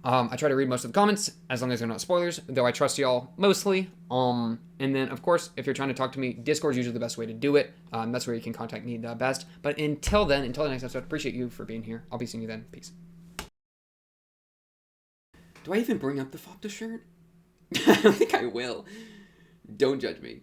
I try to read most of the comments, as long as they're not spoilers, though I trust y'all mostly. And then, of course, if you're trying to talk to me, Discord's usually the best way to do it. That's where you can contact me the best. But until then, until the next episode, appreciate you for being here. I'll be seeing you then. Peace. Do I even bring up the Fopta shirt? I don't think I will. Don't judge me.